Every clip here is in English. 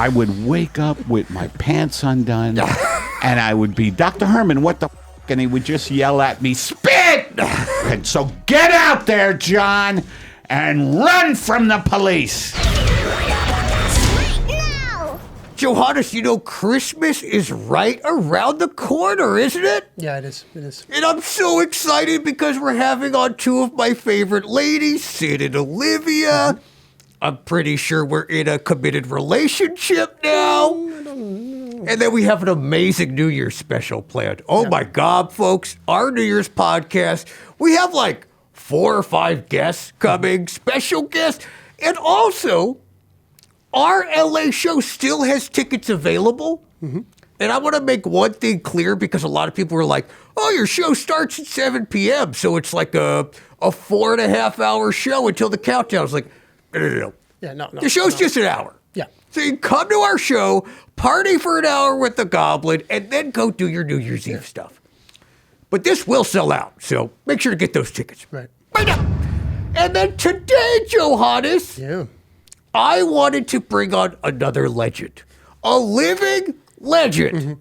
I would wake up with my pants undone, and I would be, Dr. Herman, what the f***? And he would just yell at me, spit! And so get out there, John, and run from the police. Johannes, you know, Christmas is right around the corner, isn't it? Yeah, it is. It is. And I'm so excited because we're having on two of my favorite ladies, Sid and Olivia. I'm pretty sure we're in a committed relationship now. And then we have an amazing New Year's special planned. Oh my God, folks, our New Year's podcast, we have like 4 or 5 guests coming, special guests. And also, our LA show still has tickets available. And I want to make one thing clear because a lot of people were like, oh, your show starts at 7 p.m. So it's like a 4.5 hour show until the countdown. I was like, no. Yeah, no. The show's just an hour. Yeah. So you can come to our show, party for an hour with the Goblin, and then go do your New Year's Eve stuff. But this will sell out, so make sure to get those tickets. Right. Right now. And then today, Johannes, Yeah. I wanted to bring on another legend. A living legend.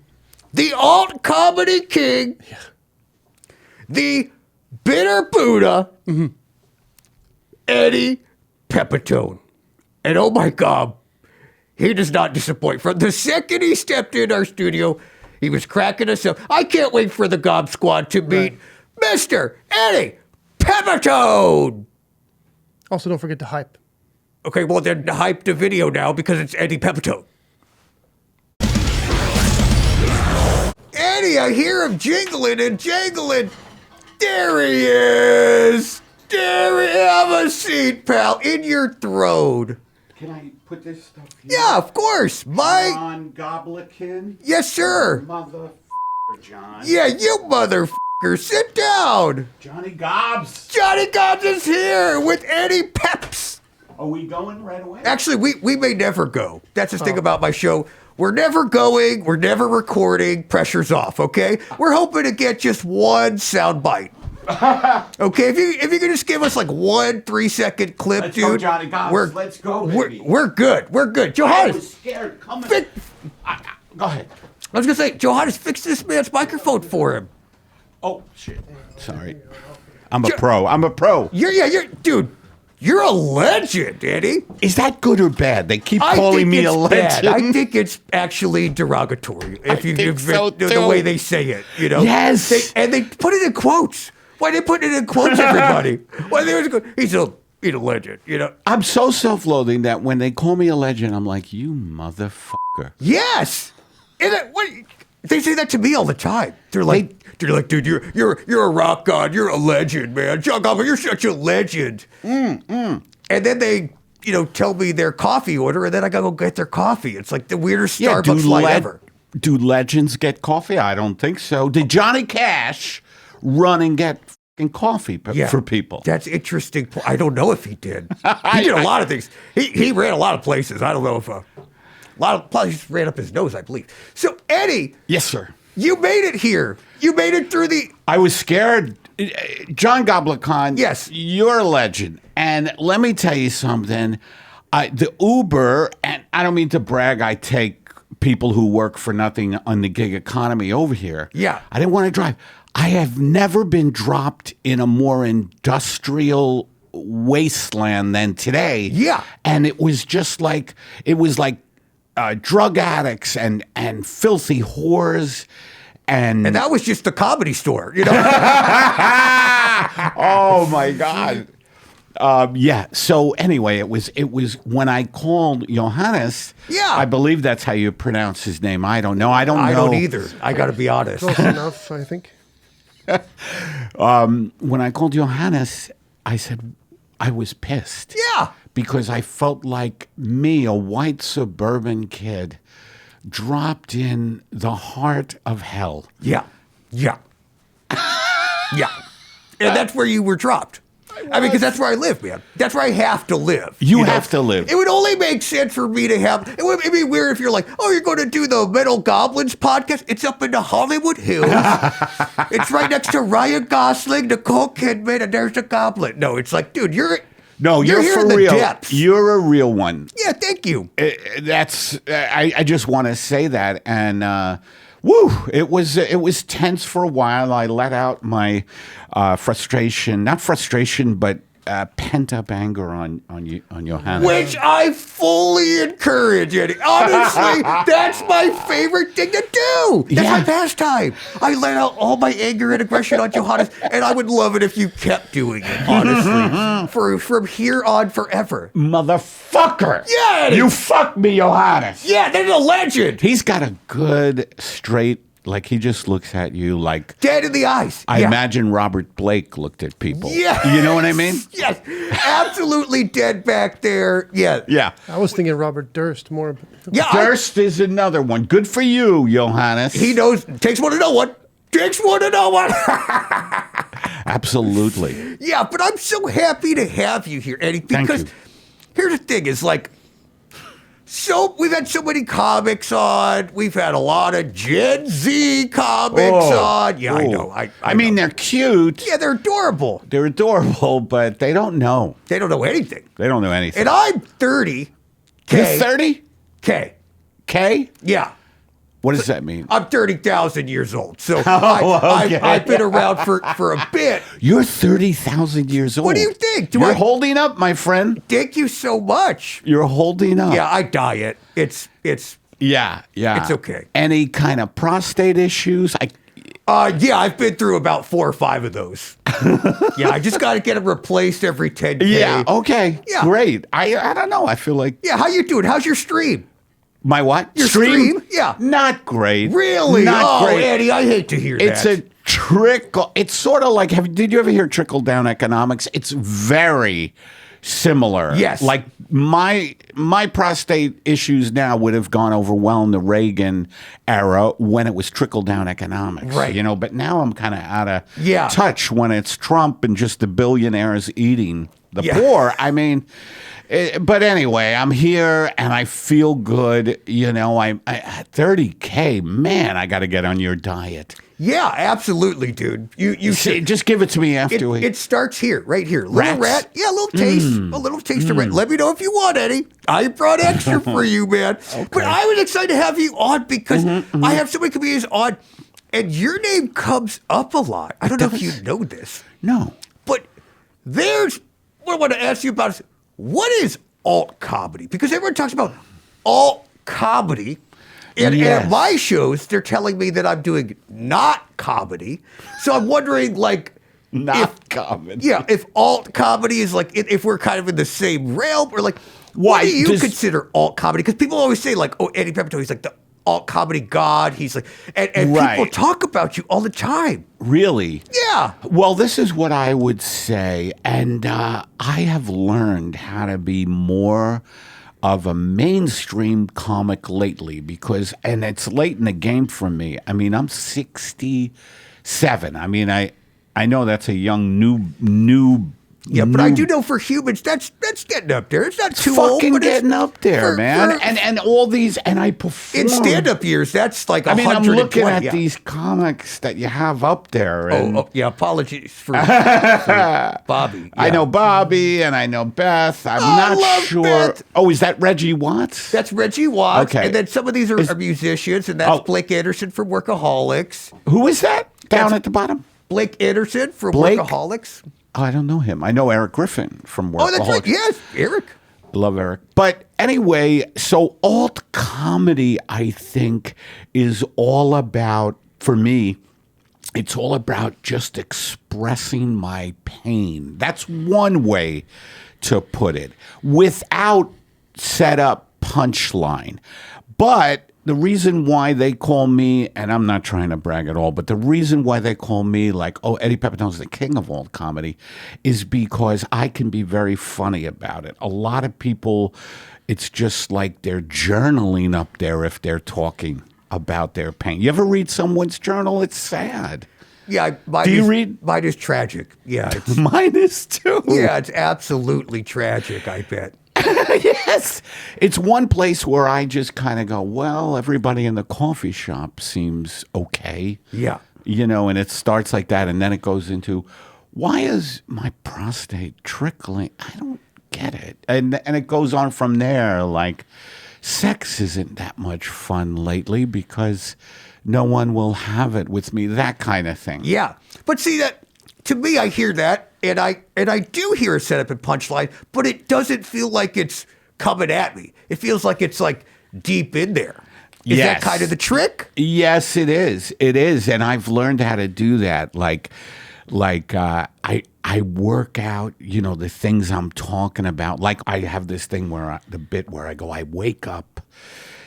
The alt comedy king. Yeah. The bitter Buddha. Eddie Pepitone. And oh my God, he does not disappoint. From the second he stepped in our studio, he was cracking us up. I can't wait for the Gob Squad to meet Mr. Eddie Pepitone. Also, don't forget to hype. Okay, well then hype the video now because it's Eddie Pepitone. Eddie, I hear him jingling and jangling. There he is. There he is. Have a seat, pal. In your throat. Can I put this stuff here? Yeah, of course. John Goblikon? Yes, sir. Motherfucker, John. Yeah, you motherfucker. Sit down. Johnny Gobs. Johnny Gobs is here with Eddie Peps. Are we going right away? Actually, we may never go. That's the thing about my show. We're never going. We're never recording. Pressure's off, okay? We're hoping to get just one sound bite. Okay, if you could just give us like 1 3-second clip, Let's dude. go, Johnny Gobs. Let's go, baby. We're good. We're good. I Johannes, was scared. Come on. Vic- Go ahead. I was gonna say, Johannes, fix this man's microphone for him. Oh, shit. Sorry. I'm a pro. Dude, you're a legend, Eddie. Is that good or bad? They keep I calling think me a it's bad. legend. I think it's actually derogatory if you think give so, it the too. way they say it, you know? Yes. They put it in quotes. Why they put it in quotes, everybody? Why they always go, he's a legend, you know? I'm so self-loathing that when they call me a legend, I'm like, you motherfucker. Yes. They say that to me all the time. They're like, dude, you're a rock god. You're a legend, man. John Goblikon, you're such a legend. And then they, tell me their coffee order, and then I gotta go get their coffee. It's like the weirdest Starbucks line ever. Do legends get coffee? I don't think so. Did Johnny Cash run and get fucking coffee for people? That's interesting. I don't know if he did. He did a lot of things. He ran a lot of places. I don't know if a lot of places ran up his nose, I believe. So, Eddie. Yes, sir. You made it here. You made it through the... I was scared. John Goblikon, yes, you're a legend. And let me tell you something. The Uber, and I don't mean to brag, I take people who work for nothing on the gig economy over here. Yeah. I didn't want to drive. I have never been dropped in a more industrial wasteland than today. Yeah. And it was just like, drug addicts and filthy whores. And that was just the Comedy Store, Oh my God. Yeah. So anyway, it was when I called Johannes. Yeah. I believe that's how you pronounce his name. I don't know. I don't either. I got to be honest. Close enough, I think. When I called Johannes, I said I was pissed. Yeah. Because I felt like me, a white suburban kid, dropped in the heart of hell. Yeah. Yeah. Yeah. And that's where you were dropped. I mean, because that's where I live, man. That's where I have to live. You have to live. It would only make sense for me to have... It would be weird if you're like, oh, you're going to do the Metal Goblins podcast? It's up in the Hollywood Hills. It's right next to Ryan Gosling, Nicole Kidman, and there's the Goblin. No, it's like, dude, you're No, you're here for in the real. depths. You're a real one. Yeah, thank you. I just want to say that, and woo, it was tense for a while. I let out my frustration, not frustration, but pent up anger on Johannes. Which I fully encourage, Eddie. Honestly, that's my favorite thing to do. That's my pastime. I let out all my anger and aggression on Johannes, and I would love it if you kept doing it, honestly, from here on forever. Motherfucker! Yeah, Eddie. You fucked me, Johannes. Yeah, that's a legend. He's got a good straight. Like, he just looks at you like... Dead in the eyes. I imagine Robert Blake looked at people. Yeah. You know what I mean? Yes. Absolutely dead back there. Yeah. Yeah. I was thinking Robert Durst more. Yeah. Durst is another one. Good for you, Johannes. He knows. Takes one to know one. Takes one to know one. Absolutely. Yeah, but I'm so happy to have you here, Eddie, because here's the thing is like, so we've had so many comics on. We've had a lot of Gen Z comics on. Yeah, I know. I mean, know. they're cute. Yeah, they're adorable. They're adorable, but they don't know. They don't know anything. They don't know anything. And I'm 30. You're 30? K. K? Yeah. What does that mean? I'm 30,000 years old. So okay. I've been around for a bit. You're 30,000 years old. What do you think? You're holding up, my friend. Thank you so much. You're holding up. Yeah, I diet. It's Yeah. It's okay. Any kind of prostate issues? Yeah, I've been through about 4 or 5 of those. Yeah, I just got to get them replaced every 10 days. Yeah, okay. Yeah. Great. I don't know. I feel like... Yeah, how you doing? How's your stream? My what? Your stream? Yeah. Not great. Really? Not great. Eddie, I hate to hear It's that. a trickle. It's sort of like, did you ever hear trickle down economics? It's very similar. Yes. Like my prostate issues now would have gone over well in the Reagan era when it was trickle down economics. Right. You know, but now I'm kind of out of Yeah. touch when it's Trump and just the billionaires eating the Yeah. poor. I mean, but anyway, I'm here and I feel good. You know, I 30K, man, I got to get on your diet. Yeah, absolutely, dude. You should. Just give it to me after we. It starts here, right here. Little Rats? rat. Yeah, a little taste. A little taste of rat. Let me know if you want, Eddie. I brought extra for you, man. But I was excited to have you on because I have so many comedians on, and your name comes up a lot. I don't know if you know this. No. But there's what I want to ask you about is what is alt comedy? Because everyone talks about alt comedy. And at my shows, they're telling me that I'm doing not comedy. So I'm wondering, like, comedy. Yeah, if alt comedy is like, if we're kind of in the same realm, or like, what do you consider alt comedy? Because people always say, like, oh, Eddie Pepitone, he's like the alt comedy god. He's like, and people talk about you all the time. Really? Yeah. Well, this is what I would say. And I have learned how to be more of a mainstream comic lately because, and it's late in the game for me. I mean, I'm 67. I mean, I know that's a young new. Yeah, but I do know for humans, that's getting up there. It's not too old, fucking but getting up there, man. And all these, and I perform. In stand-up years, that's like 120. I'm looking at these comics that you have up there. And yeah, apologies for Bobby. Yeah. I know Bobby and I know Beth. I'm not sure. Beth. Oh, is that Reggie Watts? That's Reggie Watts. Okay. And then some of these are musicians, and that's Blake Anderson from Workaholics. Who is that? Down at the bottom? Blake Anderson from Workaholics. Oh, I don't know him. I know Eric Griffin from Workaholics. Oh, that's right. Yes, Eric. Love Eric. But anyway, so alt comedy, I think, is all about, for me, it's all about just expressing my pain. That's one way to put it, without set up punchline. But the reason why they call me, and I'm not trying to brag at all, but the reason why they call me like, oh, Eddie Pepitone's the king of alt comedy is because I can be very funny about it. A lot of people, it's just like they're journaling up there if they're talking about their pain. You ever read someone's journal? It's sad. Yeah, do you read? Mine is tragic. Yeah, it's, mine is too. Yeah, it's absolutely tragic, I bet. Yes. It's one place where I just kind of go, well, everybody in the coffee shop seems okay. Yeah. You know, and it starts like that. And then it goes into, why is my prostate trickling? I don't get it. And it goes on from there. Like, sex isn't that much fun lately because no one will have it with me. That kind of thing. Yeah. But see, that to me, I hear that, and I do hear a setup and punchline, but it doesn't feel like it's coming at me. It feels like it's like deep in there. Is that kind of the trick? Yes, it is. It is, and I've learned how to do that. Like I work out, the things I'm talking about. Like I have this thing where I wake up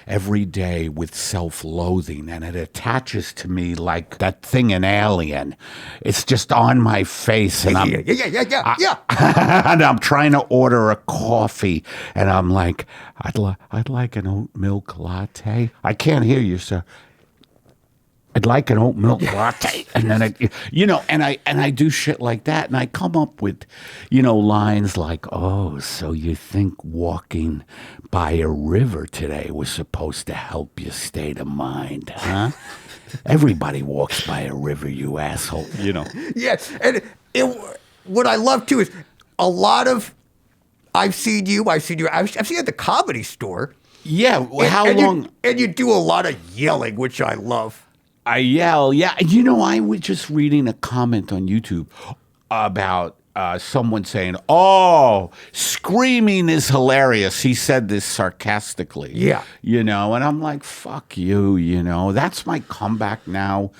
every day with self-loathing, and it attaches to me like that thing in Alien. It's just on my face, and Yeah. and I'm trying to order a coffee, and I'm like, I'd like an oat milk latte. I can't hear you, sir. I'd like an oat milk latte, and then I do shit like that, and I come up with, lines like, "Oh, so you think walking by a river today was supposed to help your state of mind, huh? Everybody walks by a river, you asshole." Yes, and what I love too is a lot of I've seen you I've seen you at the Comedy Store. Yeah, how long? And you do a lot of yelling, which I love. I yell, yeah. I was just reading a comment on YouTube about someone saying, "Oh, screaming is hilarious." He said this sarcastically. Yeah. And I'm like, fuck you, That's my comeback now.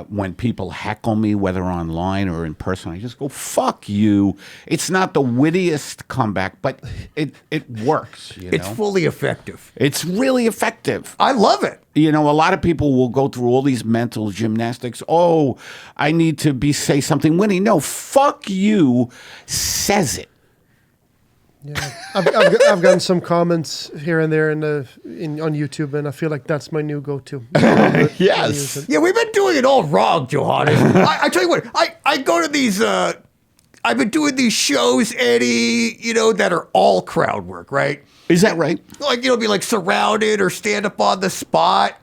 When people heckle me, whether online or in person, I just go, fuck you. It's not the wittiest comeback, but it works. It's fully effective. It's really effective. I love it. A lot of people will go through all these mental gymnastics. Oh, I need to say something witty. No, fuck you says it. Yeah, I've gotten some comments here and there on YouTube, and I feel like that's my new go-to. Yes. Yeah, we've been doing it all wrong, Johannes. I tell you what, I go to these. I've been doing these shows, Eddie. That are all crowd work, right? Is that right? Like be like surrounded or stand up on the spot.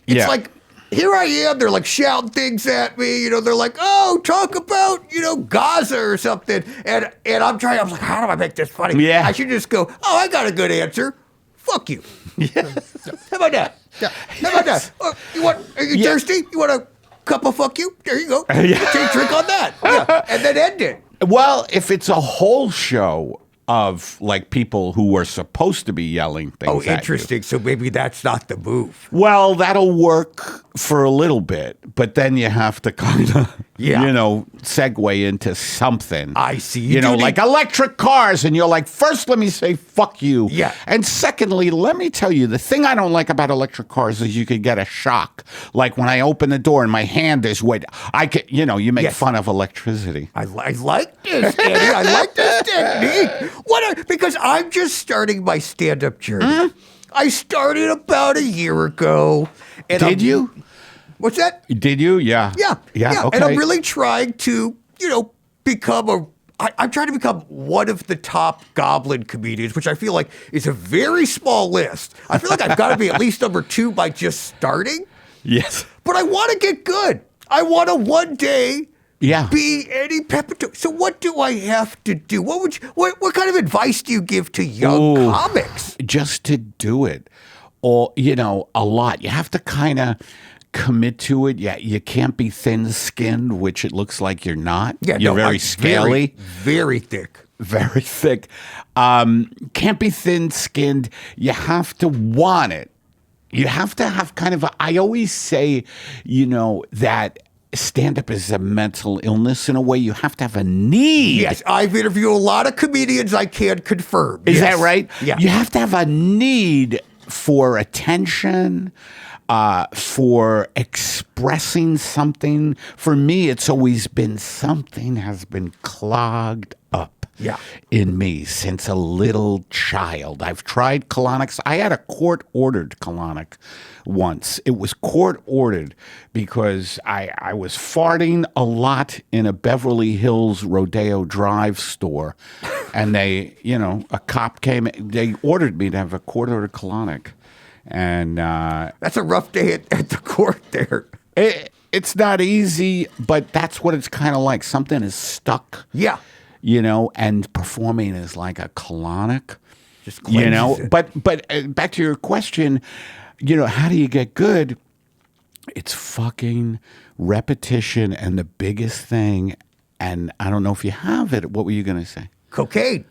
It's like, here I am, they're like shouting things at me, they're like, "Oh, talk about, Gaza or something." And I'm like, how do I make this funny? Yeah. I should just go, "Oh, I got a good answer. Fuck you." Yeah. How about that? Yeah. How about that? Are you thirsty? You want a cup of fuck you? There you go. Take a drink on that. Yeah. And then end it. Well, if it's a whole show of like people who were supposed to be yelling things. Oh, at you. interesting. So maybe that's not the move. Well, that'll work for a little bit, but then you have to kind of, segue into something. I see. You know, like electric cars, and you're like, first, let me say fuck you. Yeah. And secondly, let me tell you, the thing I don't like about electric cars is you could get a shock. Like when I open the door and my hand is wet, you make fun of electricity. I like this, Eddie. I like this technique. Because I'm just starting my stand-up journey. I started about a year ago. And Did you? What's that? Did you? Yeah. Yeah. Okay. And I'm really trying to, become I'm trying to become one of the top Goblin comedians, which I feel like is a very small list. I feel like I've got to be at least number 2 by just starting. Yes. But I want to get good. I want to one day be Eddie Pepitone. So what do I have to do? What kind of advice do you give to young comics? Just to do it. Or, a lot. You have to kind of commit to it. Yeah, you can't be thin-skinned, which it looks like you're not. Yeah, you're very scaly. Very thick. Very thick. Can't be thin-skinned. You have to want it. You have to have kind of I always say, that stand-up is a mental illness in a way. You have to have a need. Yes, I've interviewed a lot of comedians. I can confirm. Is that right? Yeah. You have to have a need for attention, for expressing something. For me, it's always been something has been clogged up in me since a little child. I've tried colonics. I had a court-ordered colonic once. It was court-ordered because I was farting a lot in a Beverly Hills Rodeo Drive store. And they, a cop came, they ordered me to have a court-ordered colonic. And that's a rough day at the court there. It's not easy, but that's what it's kind of like. Something is stuck. Yeah. and performing is like a colonic, Just you know. cleanses it. But back to your question, how do you get good? It's fucking repetition, and the biggest thing, and I don't know if you have it. What were you going to say? Cocaine.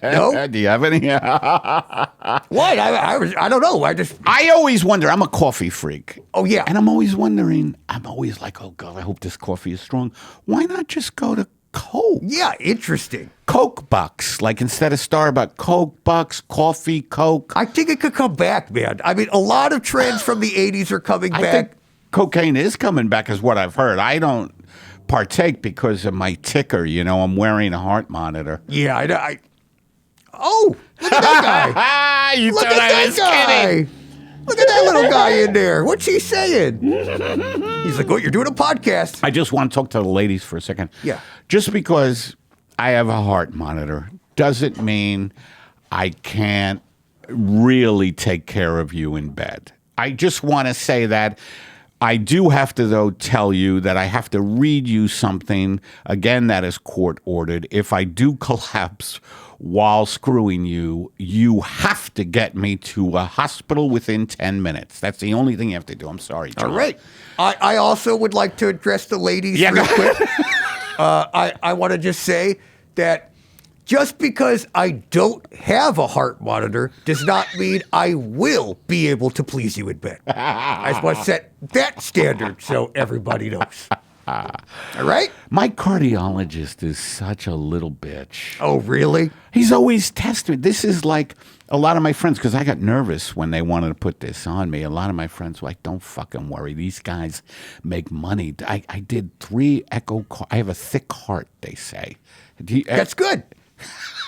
No? Do you have any? What? I don't know. I always wonder. I'm a coffee freak. Oh, yeah. And I'm always wondering. I'm always like, oh God, I hope this coffee is strong. Why not just go to Coke? Yeah, interesting. Coke bucks, like instead of Starbucks, Coke bucks, coffee, Coke. I think it could come back, man. I mean, a lot of trends from the 80s are coming I back. think cocaine is coming back, is what I've heard. I don't partake because of my ticker. I'm wearing a heart monitor. Yeah, oh, look at that guy. You Look thought at I that was guy. kidding. Look at that little guy in there. What's he saying? He's like, oh, you're doing a podcast. I just want to talk to the ladies for a second. Yeah. Just because I have a heart monitor doesn't mean I can't really take care of you in bed. I just want to say that I do have to, though, tell you that I have to read you something, again, that is court ordered. If I do collapse while screwing you, you have to get me to a hospital within 10 minutes. That's the only thing you have to do. I'm sorry, John. All right. I also would like to address the ladies Yeah, real go quick. I want to just say that just because I don't have a heart monitor does not mean I will be able to please you in bed. I just want to set that standard so everybody knows. All right? My cardiologist is such a little bitch. Oh, really? He's always testing. This is like a lot of my friends, because I got nervous when they wanted to put this on me. A lot of my friends were like, don't fucking worry. These guys make money. I did 3 echo. I have a thick heart, they say. That's good.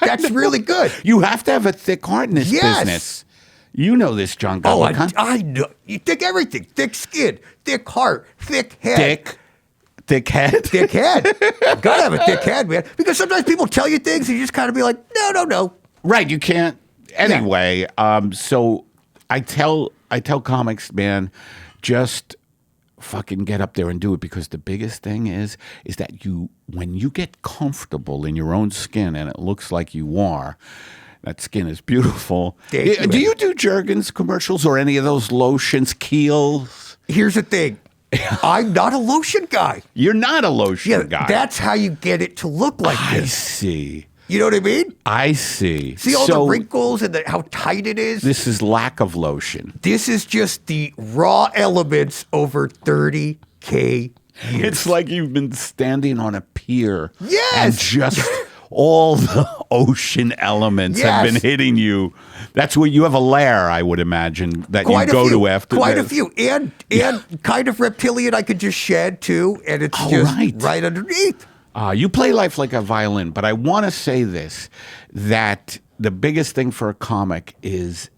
That's really good. You have to have a thick heart in this Yes. business. You know this, John Oh, Goblikon. I know. You thick everything. Thick skin, thick heart, thick head. Thick head. Thick head. Gotta have a thick head, man. Because sometimes people tell you things and you just kind of be like, no. Right, you can't. Anyway, so I tell comics, man, just fucking get up there and do it, because the biggest thing is that when you get comfortable in your own skin, and it looks like you are, that skin is beautiful. Thank you, Do you do Jergens commercials or any of those lotions, Kiehl's? Here's the thing. I'm not a lotion guy. You're not a lotion guy. That's how you get it to look like I this. see. You know what I mean? I see. See all the wrinkles and how tight it is? This is lack of lotion. This is just the raw elements over 30K years. It's like you've been standing on a pier. Yes! And just all the ocean elements have Yes. been hitting you. That's where you have a lair, I would imagine, that Quite you go a few. to after Quite this. a few. And kind of reptilian I could just shed too. And it's Oh, just right underneath. You play life like a violin, but I want to say this, that the biggest thing for a comic is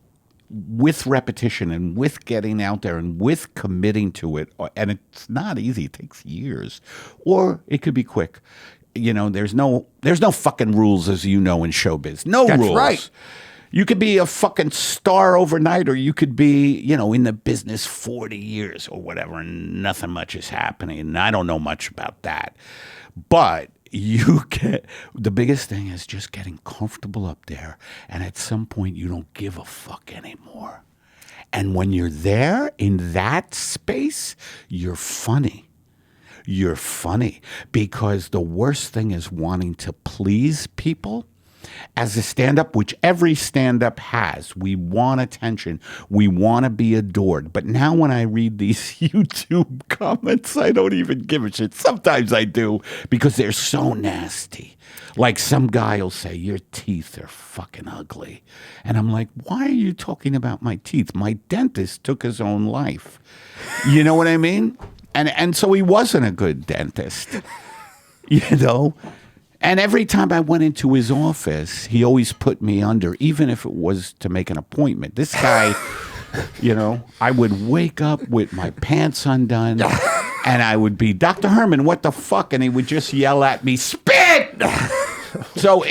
with repetition and with getting out there and with committing to it, and it's not easy, it takes years, or it could be quick. There's no fucking rules, as you know, in showbiz. No That's rules. right. You could be a fucking star overnight, or you could be, in the business 40 years or whatever, and nothing much is happening. And I don't know much about that. But the biggest thing is just getting comfortable up there. And at some point, you don't give a fuck anymore. And when you're there in that space, you're funny. You're funny, because the worst thing is wanting to please people. As a stand-up, which every stand-up has, we want attention. We want to be adored. But now when I read these YouTube comments, I don't even give a shit. Sometimes I do, because they're so nasty. Like some guy will say, your teeth are fucking ugly. And I'm like, why are you talking about my teeth? My dentist took his own life. You know what I mean? And so he wasn't a good dentist. And every time I went into his office, he always put me under, even if it was to make an appointment. This guy, I would wake up with my pants undone, and I would be, Dr. Herman, what the fuck? And he would just yell at me, spit! So,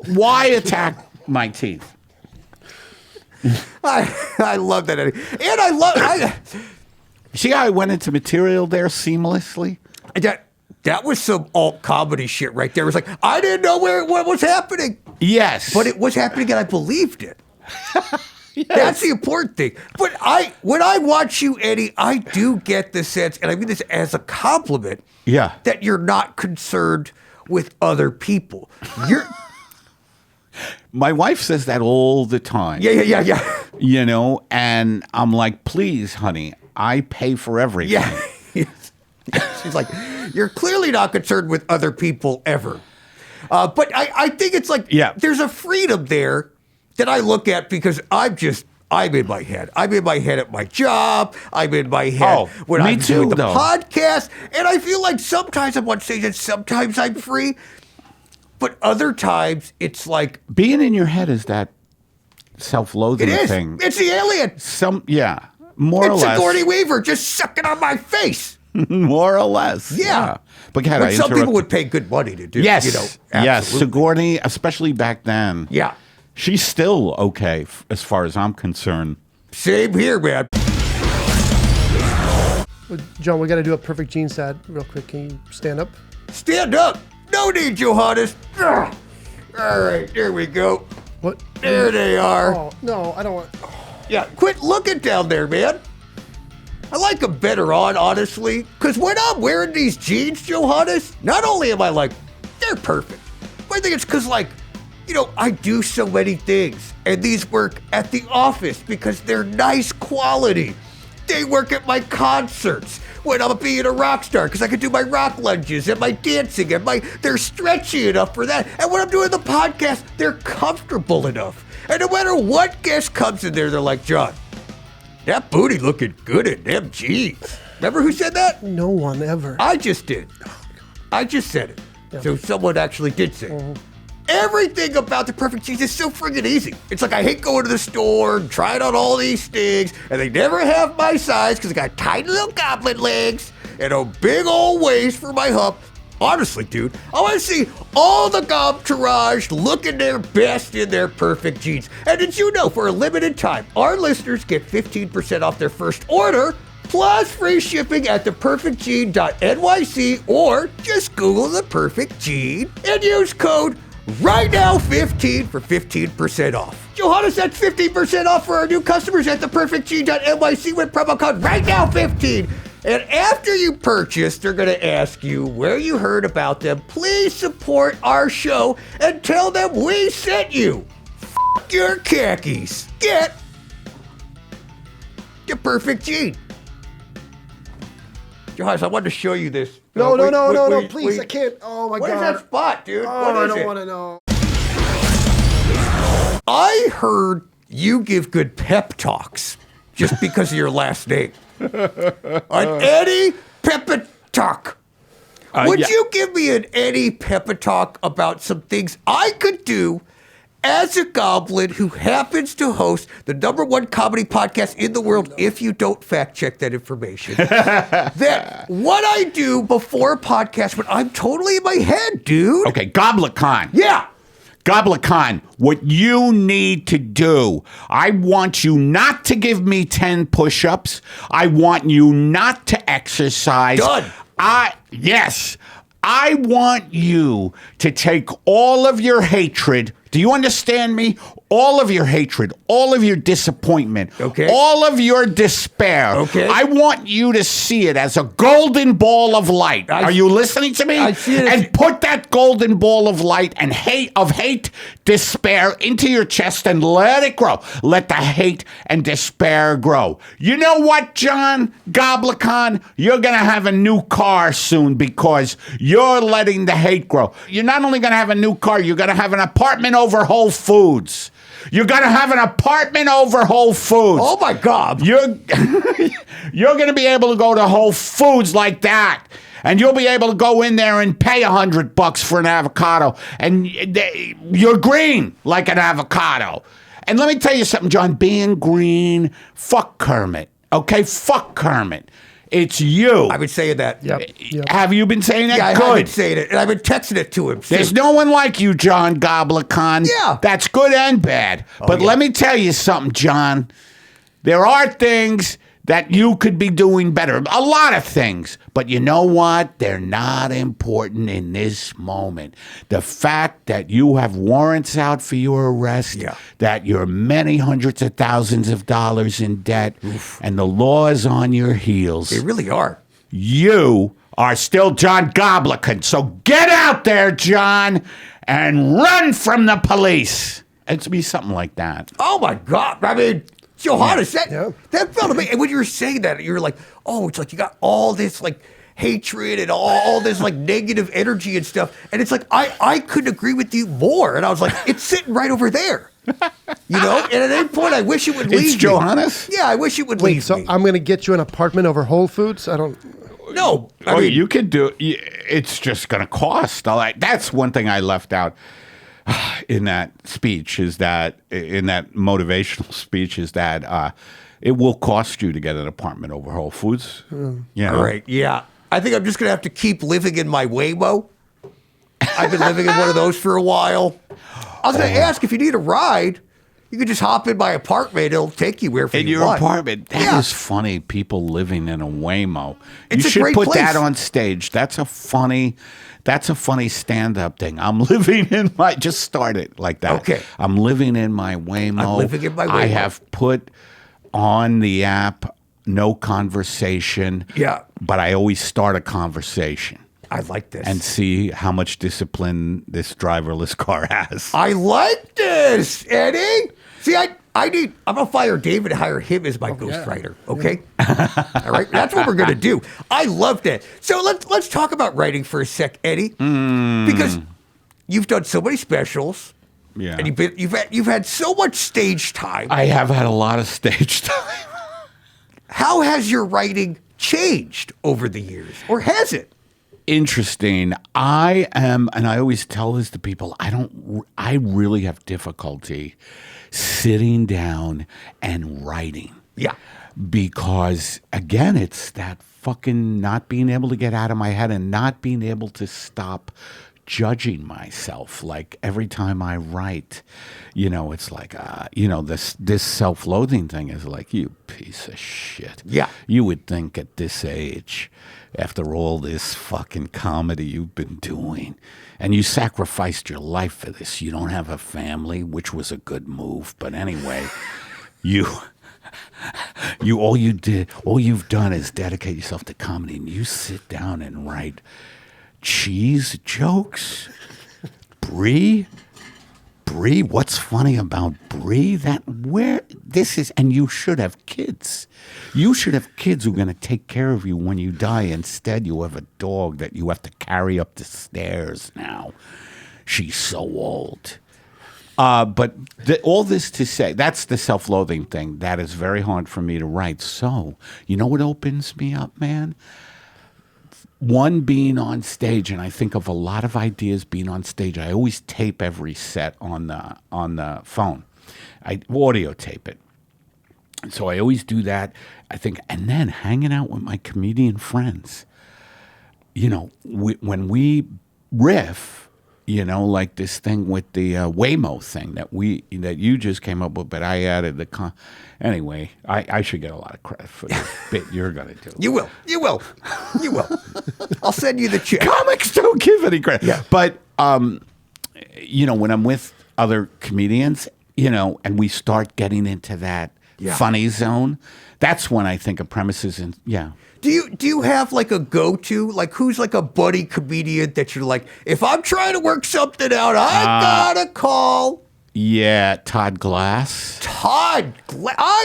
why attack my teeth? I love that. And See how I went into material there seamlessly? That was some alt comedy shit right there. It was like, I didn't know what was happening. Yes. But it was happening and I believed it. Yes. That's the important thing. But when I watch you, Eddie, I do get the sense, and I mean this as a compliment, that you're not concerned with other people. My wife says that all the time. Yeah. You know, and I'm like, please, honey, I pay for everything. Yeah. She's like, you're clearly not concerned with other people ever. But I think it's like, there's a freedom there that I look at because I'm in my head. I'm in my head at my job. I'm in my head when I'm doing the podcast. And I feel like sometimes I'm on stage and sometimes I'm free. But other times it's like... Being in your head is that self-loathing thing. It's the alien. More or less. It's Sigourney Weaver just sucking on my face. More or less. Yeah. But some people would pay good money to do. Yes. You know, yes. Sigourney, especially back then. Yeah. She's still okay as far as I'm concerned. Same here, man. John, we got to do a perfect jeans ad real quick. Can you stand up? Stand up. No need, Johannes. All right, there we go. What? There they are. Oh, no, I don't want... Yeah, quit looking down there, man. I like them better on, honestly. Because when I'm wearing these jeans, Johannes, not only am I like, they're perfect, but I think it's because, like, you know, I do so many things. And these work at the office because they're nice quality. They work at my concerts when I'm being a rock star because I can do my rock lunges and my dancing and they're stretchy enough for that. And when I'm doing the podcast, they're comfortable enough. And no matter what guest comes in there, they're like, John, that booty looking good in them jeans. Remember who said that? No one ever. I just did. I just said it. Yeah. So someone actually did say it. Everything about the perfect jeans is so friggin' easy. It's like I hate going to the store and trying on all these things, and they never have my size because I got tiny little goblin legs and a big old waist for my hump. Honestly, dude, I want to see all the Gobtourage looking their best in their perfect jeans. And did you know, for a limited time, our listeners get 15% off their first order, plus free shipping at theperfectjean.nyc, or just Google The Perfect Jean and use code RightNow15 for 15% off. Johannes, that's 15% off for our new customers at theperfectjean.nyc with promo code RightNow15. And after you purchase, they're going to ask you where you heard about them. Please support our show and tell them we sent you. F*** your khakis. Get the perfect jean. Johannes, I wanted to show you this. No, please, I can't. Oh, my God. What is that spot, dude? Oh, what is I don't want to know. I heard you give good pep talks just because of your last name. An Eddie Pepi-talk. Would you give me an Eddie Pepi-talk about some things I could do as a goblin who happens to host the #1 comedy podcast in the world, if you don't fact check that information, that what I do before a podcast when I'm totally in my head, dude. Okay, Goblikon. Yeah. Goblikon, what you need to do, I want you not to give me 10 push-ups. I want you not to exercise. Done. Yes. I want you to take all of your hatred. Do you understand me? All of your hatred, all of your disappointment, all of your despair. Okay. I want you to see it as a golden ball of light. Are you listening to me? I see it. And put that golden ball of light and hate, despair into your chest and let it grow. Let the hate and despair grow. You know what, John Goblikon? You're going to have a new car soon because you're letting the hate grow. You're not only going to have a new car, you're going to have an apartment over Whole Foods. You're going to have an apartment over Whole Foods. Oh, my God. You're going to be able to go to Whole Foods like that. And you'll be able to go in there and pay $100 for an avocado. And you're green like an avocado. And let me tell you something, John. Being green, fuck Kermit. Okay? Fuck Kermit. It's you. I've been saying that. Yep. Have you been saying that? Yeah, Good. I've been saying it. And I've been texting it to him. There's no one like you, John Goblikon. Yeah. That's good and bad. But let me tell you something, John. There are things that you could be doing better. A lot of things. But you know what? They're not important in this moment. The fact that you have warrants out for your arrest, that you're many hundreds of thousands of dollars in debt, and the law is on your heels. They really are. You are still John Goblikon. So get out there, John, and run from the police. It's be something like that. Oh, my God. I mean... Johannes, that felt amazing. And when you were saying that, you were like, oh, it's like you got all this like hatred and all this like negative energy and stuff. And it's like, I couldn't agree with you more. And I was like, it's sitting right over there. You know? And at any point, I wish it would leave It's Johannes? Yeah, I wish it would Wait, leave so me. I'm going to get you an apartment over Whole Foods? I don't... No. I mean, you could do it's just going to cost. That's one thing I left out in that speech is that, in that motivational speech is that it will cost you to get an apartment over Whole Foods. Yeah. All right. Yeah. I think I'm just going to have to keep living in my Waymo. I've been living in one of those for a while. I was going to ask if you need a ride. You could just hop in my apartment. It'll take you wherever you want. In your apartment. That is funny, people living in a Waymo. It's you a should great put place. that on stage. That's a funny stand-up thing. I'm living in my, just start it like that. Okay. I'm living in my Waymo. I'm living in my Waymo. I have put on the app no conversation. Yeah. But I always start a conversation. I like this. And see how much discipline this driverless car has. I like this, Eddie. See, I'm gonna fire David and hire him as my ghostwriter. Okay, all right, that's what we're gonna do. I love that. So let's talk about writing for a sec, Eddie, because you've done so many specials, and you've had so much stage time. I have had a lot of stage time. How has your writing changed over the years, or has it? Interesting. I am, and I always tell this to people, I really have difficulty sitting down and writing. Yeah. Because, again, it's that fucking not being able to get out of my head and not being able to stop judging myself. Like, every time I write, it's like, this self-loathing thing is like, you piece of shit. Yeah. You would think at this age, after all this fucking comedy you've been doing, and you sacrificed your life for this. You don't have a family, which was a good move. But anyway, all you've done is dedicate yourself to comedy, and you sit down and write cheese jokes. Brie, what's funny about Brie? And you should have kids. You should have kids who are going to take care of you when you die. Instead, you have a dog that you have to carry up the stairs now. She's so old. But all this to say, that's the self-loathing thing. That is very hard for me to write. So, you know what opens me up, man? One, being on stage, and I think of a lot of ideas being on stage. I always tape every set on the phone. I audio tape it. So I always do that. I think, and then hanging out with my comedian friends. When we riff, like this thing with the Waymo thing that you just came up with, but I added anyway, I should get a lot of credit for the bit you're gonna do. You will. I'll send you the check. Comics don't give any credit. Yeah. But when I'm with other comedians, and we start getting into that funny zone, that's when I think of premises and Do you have like a go-to? Like, who's like a buddy comedian that you're like, if I'm trying to work something out, I gotta call? Yeah, Todd Glass. I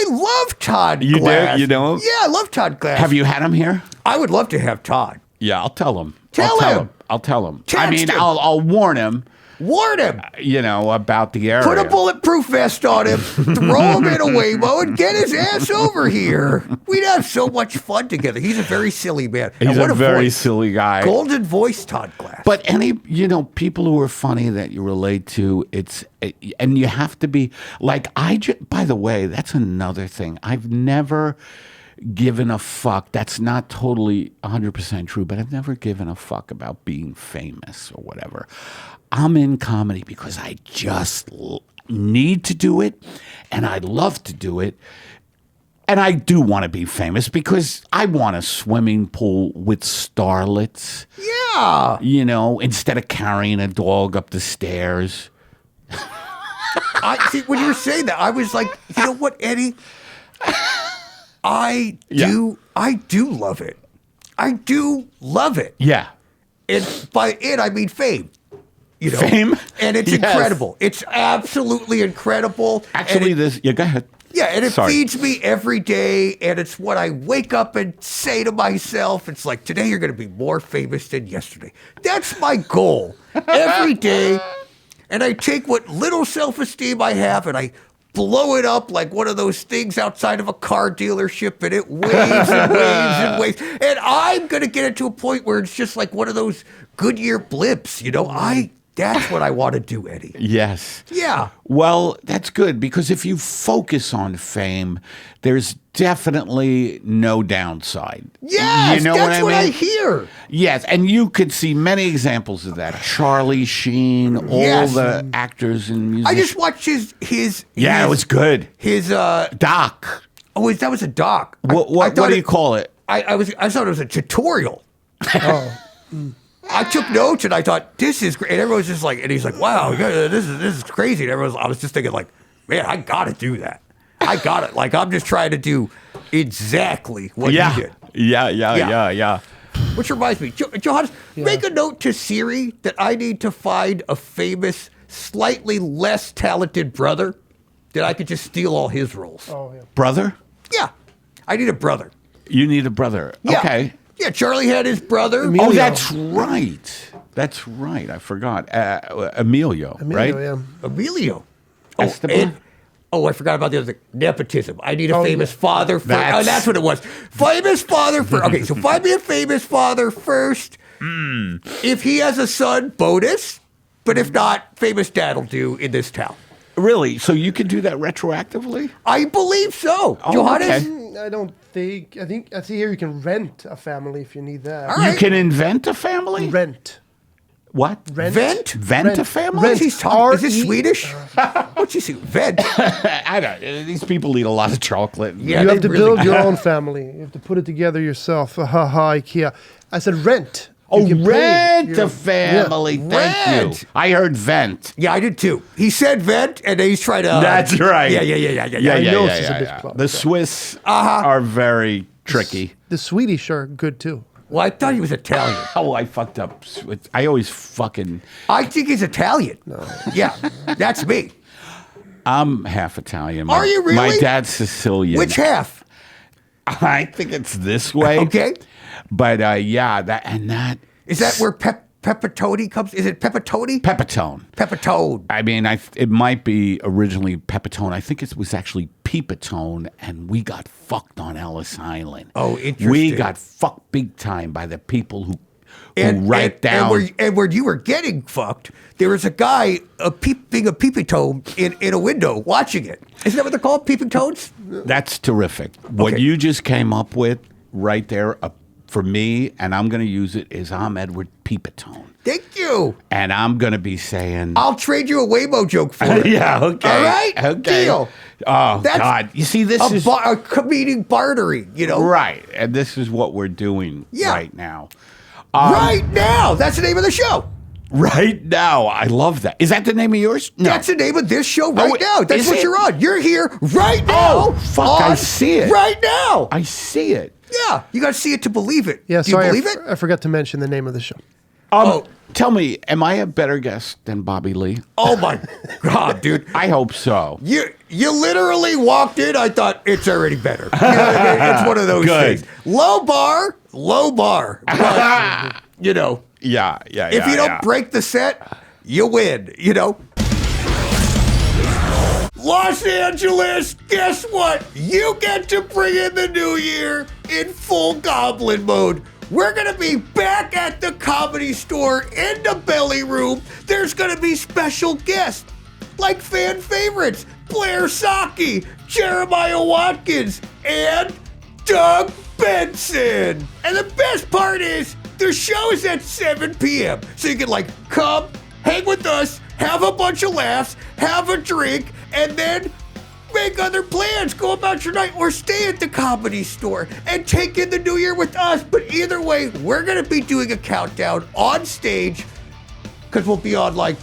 love Todd You Glass. do? You know him? Yeah, I love Todd Glass. Have you had him here? I would love to have Todd. Yeah, I'll tell him. Tell him. I'll tell him. Text him. I'll warn him. Warn him. About the area. Put a bulletproof vest on him, throw him in a Waymo, and get his ass over here. We'd have so much fun together. He's a very silly man. He's And what a very voice. silly guy. Golden voice, Todd Glass. But people who are funny that you relate to, and you have to be like, by the way, that's another thing. I've never given a fuck. That's not totally 100% true, but I've never given a fuck about being famous or whatever. I'm in comedy because I just need to do it, and I love to do it. And I do want to be famous because I want a swimming pool with starlets. Yeah. You know, instead of carrying a dog up the stairs. I see when you were saying that, I was like, you know what, Eddie? I do love it. I do love it. Yeah. And by it, I mean fame. You know, Fame? And it's Yes. incredible. It's absolutely incredible. Actually, and it, yeah, go ahead. yeah, and it Sorry. feeds me every day. And it's what I wake up and say to myself. It's like, today you're going to be more famous than yesterday. That's my goal every day. And I take what little self-esteem I have and I blow it up like one of those things outside of a car dealership, and it waves and waves and waves. And I'm going to get it to a point where it's just like one of those Goodyear blimps. You know, that's what I want to do, Eddie. Yes. Yeah. Well, that's good because if you focus on fame, there's definitely no downside. Yes, you know that's what I mean? hear. Yes, and you could see many examples of that. Charlie Sheen, all Yes. the actors and musicians. I just watched his Yeah, it was good. His Doc. that was a doc. What do you call it? I thought it was a tutorial. Oh. I took notes and I thought this is great. And everyone's just like, and he's like, wow, yeah, this is crazy. And I was just thinking like, man, I gotta do that. I got it. Like I'm just trying to do exactly what you did. Yeah. Which reminds me, Johannes, make a note to Siri that I need to find a famous, slightly less talented brother that I could just steal all his roles. Oh, yeah. Brother? Yeah, I need a brother. You need a brother. Yeah. Okay. Yeah, Charlie had his brother. Emilio. Oh, that's right. That's right. I forgot. Emilio, right? Yeah. Emilio. Esteban? I forgot about the other thing. Nepotism. I need a Oh, famous yeah. father first. That's- That's what it was. Famous father first. Okay, so find me a famous father first. If he has a son, bonus. But if not, famous dad will do in this town. Really? So you can do that retroactively? I believe so. Oh, Johannes? okay. I don't think. I see here you can rent a family if you need that. All right. You can invent a family? Rent. What? Rent. Vent? Vent a Rent. family? Rent. What's he talking? Is this R-E- Swedish? What's he say? Vent. I don't. These people eat a lot of chocolate. Yeah, You they have to really build your do. own family. You have to put it together yourself. Ha ha, IKEA. I said rent. Oh, You can pay rent your- a family. Thank Rent. you. I heard vent. Yeah, I did too. He said vent, and then he's trying to. That's right. Yeah. I know this is a bit close. The Swiss are very tricky. The Swedish are good too. Well, I thought he was Italian. Oh, I fucked up. I always fucking. I think he's Italian. No. Yeah, that's me. I'm half Italian. Are you really? My dad's Sicilian. Which half? I think it's this way. Okay. But yeah, that Is that where Pepitone comes? Is it Pepitone? Pepitone. Pepitone. I mean, it might be originally Pepitone. I think it was actually Pepi-talk, and we got fucked on Ellis Island. Oh, interesting. We got fucked big time by the people who write down. And where you were getting fucked, there was a guy being a peeping-tone in a window watching it. Isn't that what they're called? Peeping-tones? That's terrific. What Okay. you just came up with right there for me, and I'm going to use it, is I'm Edward Pepi-talk. Thank you. And I'm going to be saying... I'll trade you a Waymo joke for it. yeah, okay. All right? Okay. Deal. Oh, That's God. You see, this is... a comedic bartering, you know? Right. And this is what we're doing Yeah. right now. Right now. That's the name of the show. Right now. I love that. Is that the name of yours? No. That's the name of this show right wait, now. That's is what it? you're on. You're here right now. Oh, fuck, I see it. Right now. I see it. Yeah. You got to see it to believe it. Yeah, Do you sorry, believe it? I forgot to mention the name of the show. Tell me, am I a better guest than Bobby Lee? Oh, my God, dude. I hope so. You literally walked in. I thought it's already better. You know what I mean? It's one of those Good. things. Low bar. But, you know, Yeah. if you don't break the set, you win, you know? Los Angeles, guess what? You get to bring in the new year in full Goblin mode. We're going to be back at the Comedy Store in the Belly Room. There's going to be special guests like fan favorites Blair Saki, Jeremiah Watkins, and Doug Benson. And the best part is the show is at 7 p.m. So you can come, hang with us, have a bunch of laughs, have a drink, and then make other plans, go about your night, or stay at the Comedy Store and take in the new year with us. But either way, we're going to be doing a countdown on stage because we'll be on like,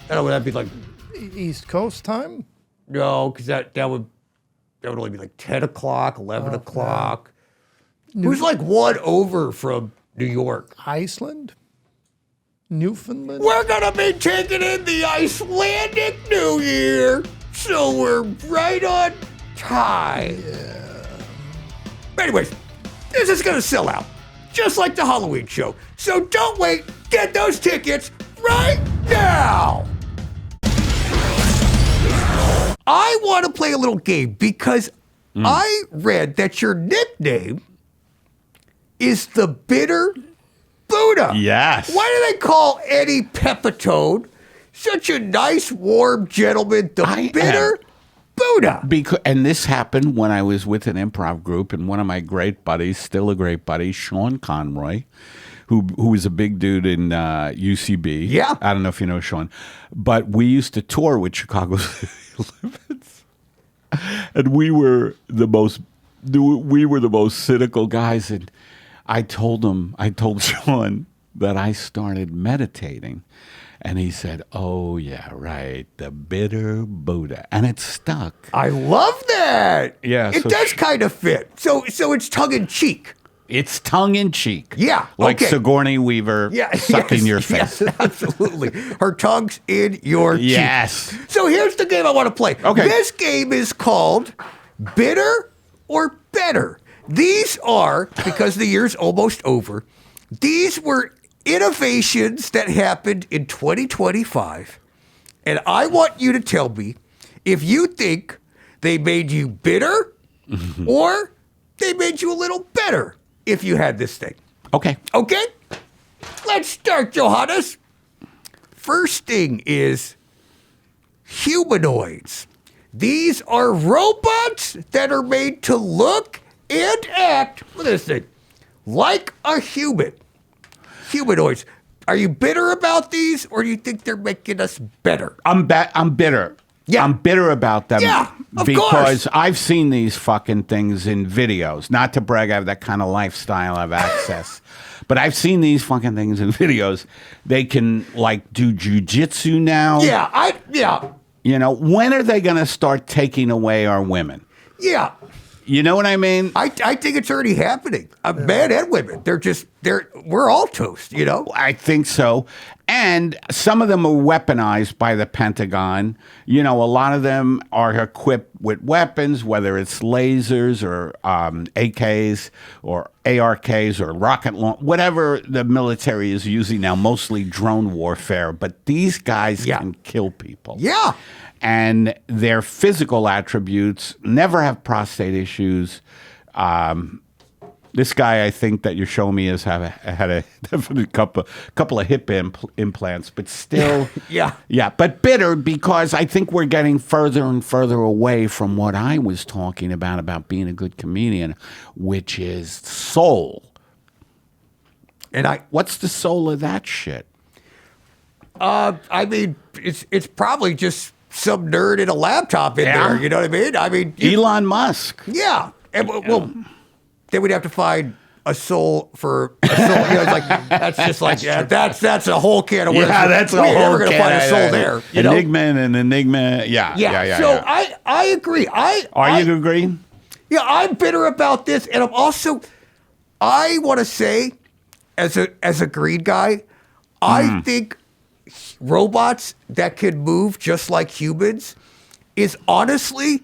I don't know, that'd be like, East Coast time? no, because that would only be like 10 o'clock, 11 o'clock. Who's like one over from New York? Iceland? Newfoundland? We're going to be taking in the Icelandic New Year. So we're right on time. Yeah. Anyways, this is going to sell out, just like the Halloween show. So don't wait. Get those tickets right now. I want to play a little game because I read that your nickname is the Bitter Buddha. Yes. Why do they call Eddie Pepitone such a nice, warm gentleman, the Bitter Buddha? And this happened when I was with an improv group, and one of my great buddies, still a great buddy, Sean Conroy, who was a big dude in UCB. Yeah. I don't know if you know Sean, but we used to tour with Chicago City Limits, and we were the most cynical guys. And I told Sean that I started meditating. And he said, "Oh, yeah, right, the Bitter Buddha." And it stuck. I love that. Yeah. It does kind of fit. So it's tongue-in-cheek. It's tongue-in-cheek. Yeah. Like okay. Sigourney Weaver sucking your face. Yes, absolutely. Her tongue's in your cheek. Yes. So here's the game I want to play. Okay. This game is called Bitter or Better. These are, because the year's almost over, these were innovations that happened in 2025. And I want you to tell me if you think they made you bitter or they made you a little better if you had this thing. Okay. Okay? Let's start, Johannes. First thing is humanoids. These are robots that are made to look and act, look at this thing, like a human. Humanoids. Are you bitter about these, or do you think they're making us better? I'm bitter. Yeah. I'm bitter about them. Yeah, of because course. I've seen these fucking things in videos. Not to brag, I have that kind of lifestyle, I have access. But I've seen these fucking things in videos. They can like do jujitsu now. Yeah, You know, when are they going to start taking away our women? yeah. You know what I mean? I think it's already happening. Men and women. We're all toast, you know? I think so. And some of them are weaponized by the Pentagon. You know, a lot of them are equipped with weapons, whether it's lasers or AKs or ARKs or rocket launch, whatever the military is using now, mostly drone warfare. But these guys can kill people. Yeah. And their physical attributes never have prostate issues. This guy, I think that you're showing me, had a definite couple of hip implants, but still, yeah. But bitter because I think we're getting further and further away from what I was talking about being a good comedian, which is soul. And what's the soul of that shit? I mean, it's probably just some nerd in a laptop in there. You know what I mean? Elon Musk. Yeah. And, well, then we'd have to find a soul for a soul. You know, it's like that's just like that's a whole can of worms. Yeah, that's a whole can. We're gonna find a soul there. You know? Enigma. Yeah. So I agree. You agree? Yeah, I'm bitter about this, and I want to say, as a green guy, I think robots that can move just like humans is honestly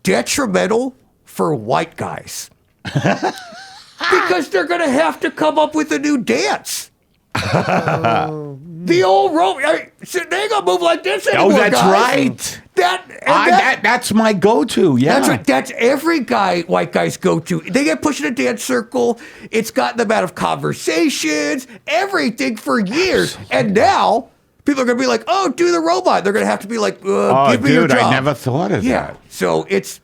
detrimental for white guys. Because they're going to have to come up with a new dance. The old robot, they ain't going to move like this anymore, that's guys. right. That's my go-to, yeah. That's every white guy's go-to. They get pushed in a dance circle. It's gotten them out of conversations, everything for years. And now people are going to be like, oh, do the robot. They're going to have to be like, give me your job. I never thought of that. So it's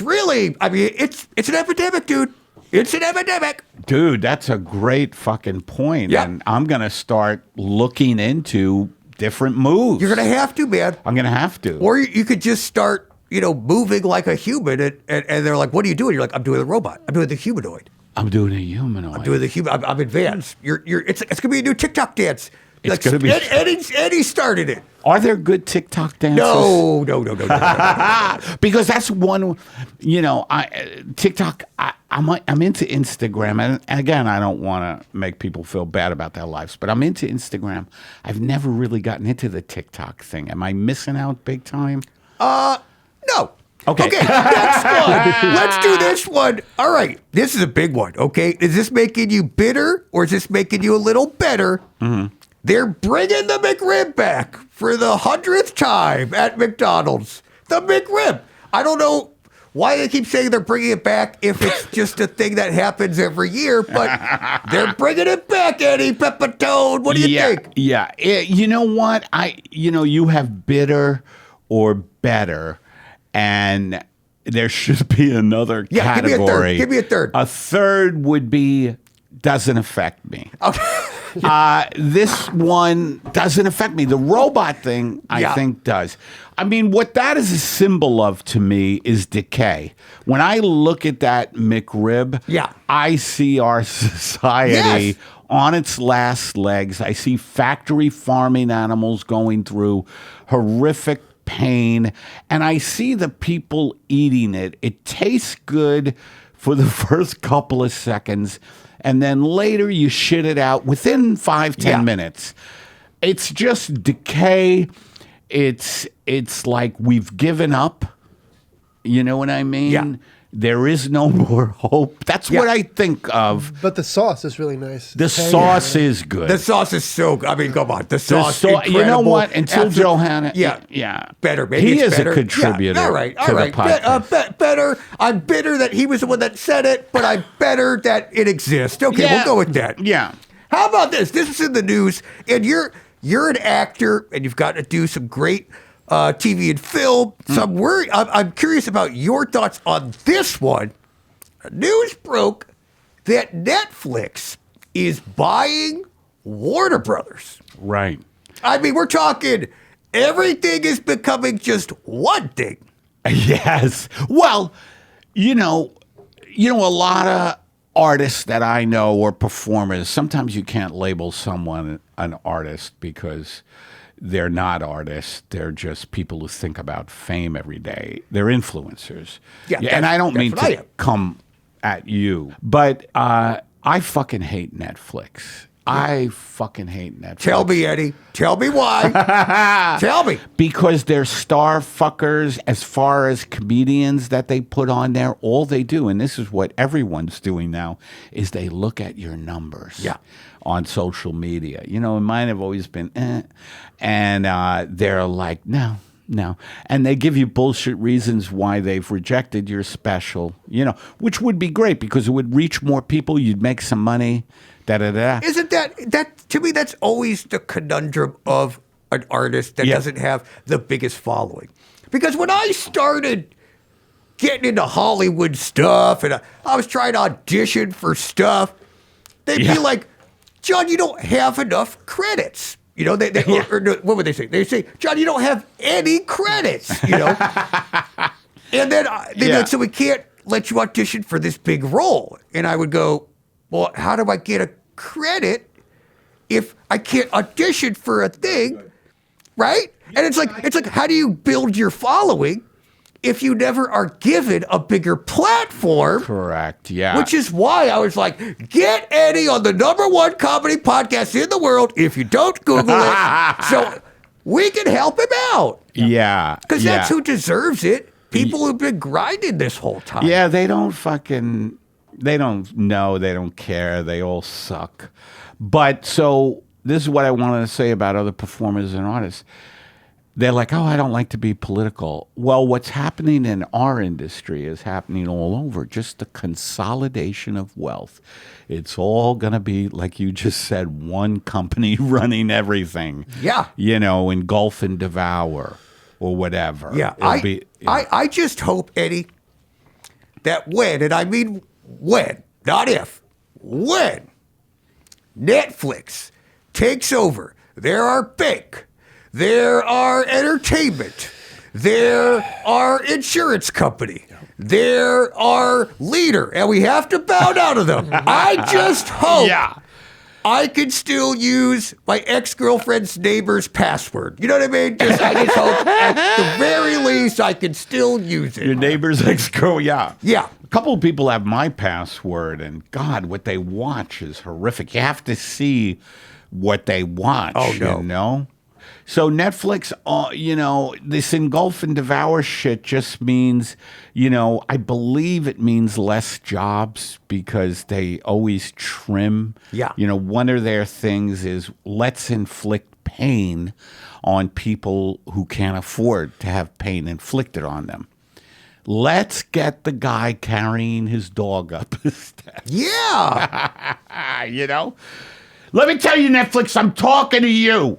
really, I mean, it's an epidemic, dude. It's an epidemic. Dude, that's a great fucking point. Yeah. And I'm going to start looking into different moves. You're going to have to, man. I'm going to have to. Or you could just start moving like a human, and they're like, "What are you doing?" You're like, "I'm doing the robot. I'm doing the humanoid. I'm doing a humanoid. I'm doing the human. I'm advanced. It's gonna be a new TikTok dance. It's gonna be. Eddie started it. Are there good TikTok dances? No. Because that's one, TikTok, I'm into Instagram. And again, I don't want to make people feel bad about their lives, but I'm into Instagram. I've never really gotten into the TikTok thing. Am I missing out big time? No. Okay. Next one. Let's do this one. All right. This is a big one. Okay. Is this making you bitter or is this making you a little better? Mm-hmm. They're bringing the McRib back for the 100th time at McDonald's. The McRib. I don't know why they keep saying they're bringing it back if it's just a thing that happens every year, but they're bringing it back, Eddie Pepitone. What do you think? Yeah. You know what? You have bitter or better, and there should be another category. Give me a third. A third would be doesn't affect me. Okay. This one doesn't affect me. The robot thing, I think, does. I mean, what that is a symbol of to me is decay. When I look at that McRib, I see our society on its last legs. I see factory farming animals going through horrific pain, and I see the people eating it. It tastes good for the first couple of seconds, and then later you shit it out within 5-10 minutes. It's just decay. It's like we've given up. You know what I mean? Yeah. There is no more hope. That's what I think of. But the sauce is really nice. The sauce is good. The sauce is so good. I mean, come on. The sauce is incredible. You know what? Until Johannes... Yeah. Better. Maybe he it's is better. a contributor All right. to the podcast. Better. I'm bitter that he was the one that said it, but I'm better that it exists. Okay, we'll go with that. Yeah. How about this? This is in the news, and you're an actor, and you've got to do some great TV and film. So I'm curious about your thoughts on this one. News broke that Netflix is buying Warner Brothers. Right. I mean, we're talking everything is becoming just one thing. Yes. Well, a lot of artists that I know or performers, sometimes you can't label someone an artist because they're not artists. They're just people who think about fame every day. They're influencers. Yeah, and I don't mean to come at you, but I fucking hate Netflix. I fucking hate Netflix. Tell me, Eddie. Tell me why. Tell me. Because they're star fuckers as far as comedians that they put on there. All they do, and this is what everyone's doing now, is they look at your numbers on social media. And mine have always been, and they're like, no. And they give you bullshit reasons why they've rejected your special, which would be great because it would reach more people. You'd make some money. Isn't that to me, that's always the conundrum of an artist that doesn't have the biggest following. Because when I started getting into Hollywood stuff and I was trying to audition for stuff, they'd be like, John, you don't have enough credits. Or what would they say? They say, John, you don't have any credits, And then they'd be like, so we can't let you audition for this big role. And I would go, well, how do I get a credit if I can't audition for a thing, right? And it's like, how do you build your following if you never are given a bigger platform? Correct, yeah. Which is why I was like, get Eddie on the #1 comedy podcast in the world if you don't Google it, so we can help him out. Yeah. Because that's who deserves it. People who've been grinding this whole time. Yeah, they don't know, they don't care, they all suck. But so this is what I wanted to say about other performers and artists. They're like, oh, I don't like to be political. Well, what's happening in our industry is happening all over, just the consolidation of wealth. It's all going to be, like you just said, one company running everything. Yeah. Engulf and devour or whatever. Yeah. I just hope, Eddie, that when, and I mean when, not if, when Netflix takes over, there are bank, there are entertainment, They're our insurance company. They're our leader, and we have to bow down to them. I just hope I can still use my ex-girlfriend's neighbor's password. You know what I mean? I just hope at the very least I can still use it. Your neighbor's ex-girl, yeah. Yeah. A couple of people have my password, and God, what they watch is horrific. You have to see what they watch, you know? So Netflix, this engulf and devour shit just means, I believe it means less jobs because they always trim. Yeah. One of their things is let's inflict pain on people who can't afford to have pain inflicted on them. Let's get the guy carrying his dog up the steps. Yeah. Let me tell you, Netflix, I'm talking to you.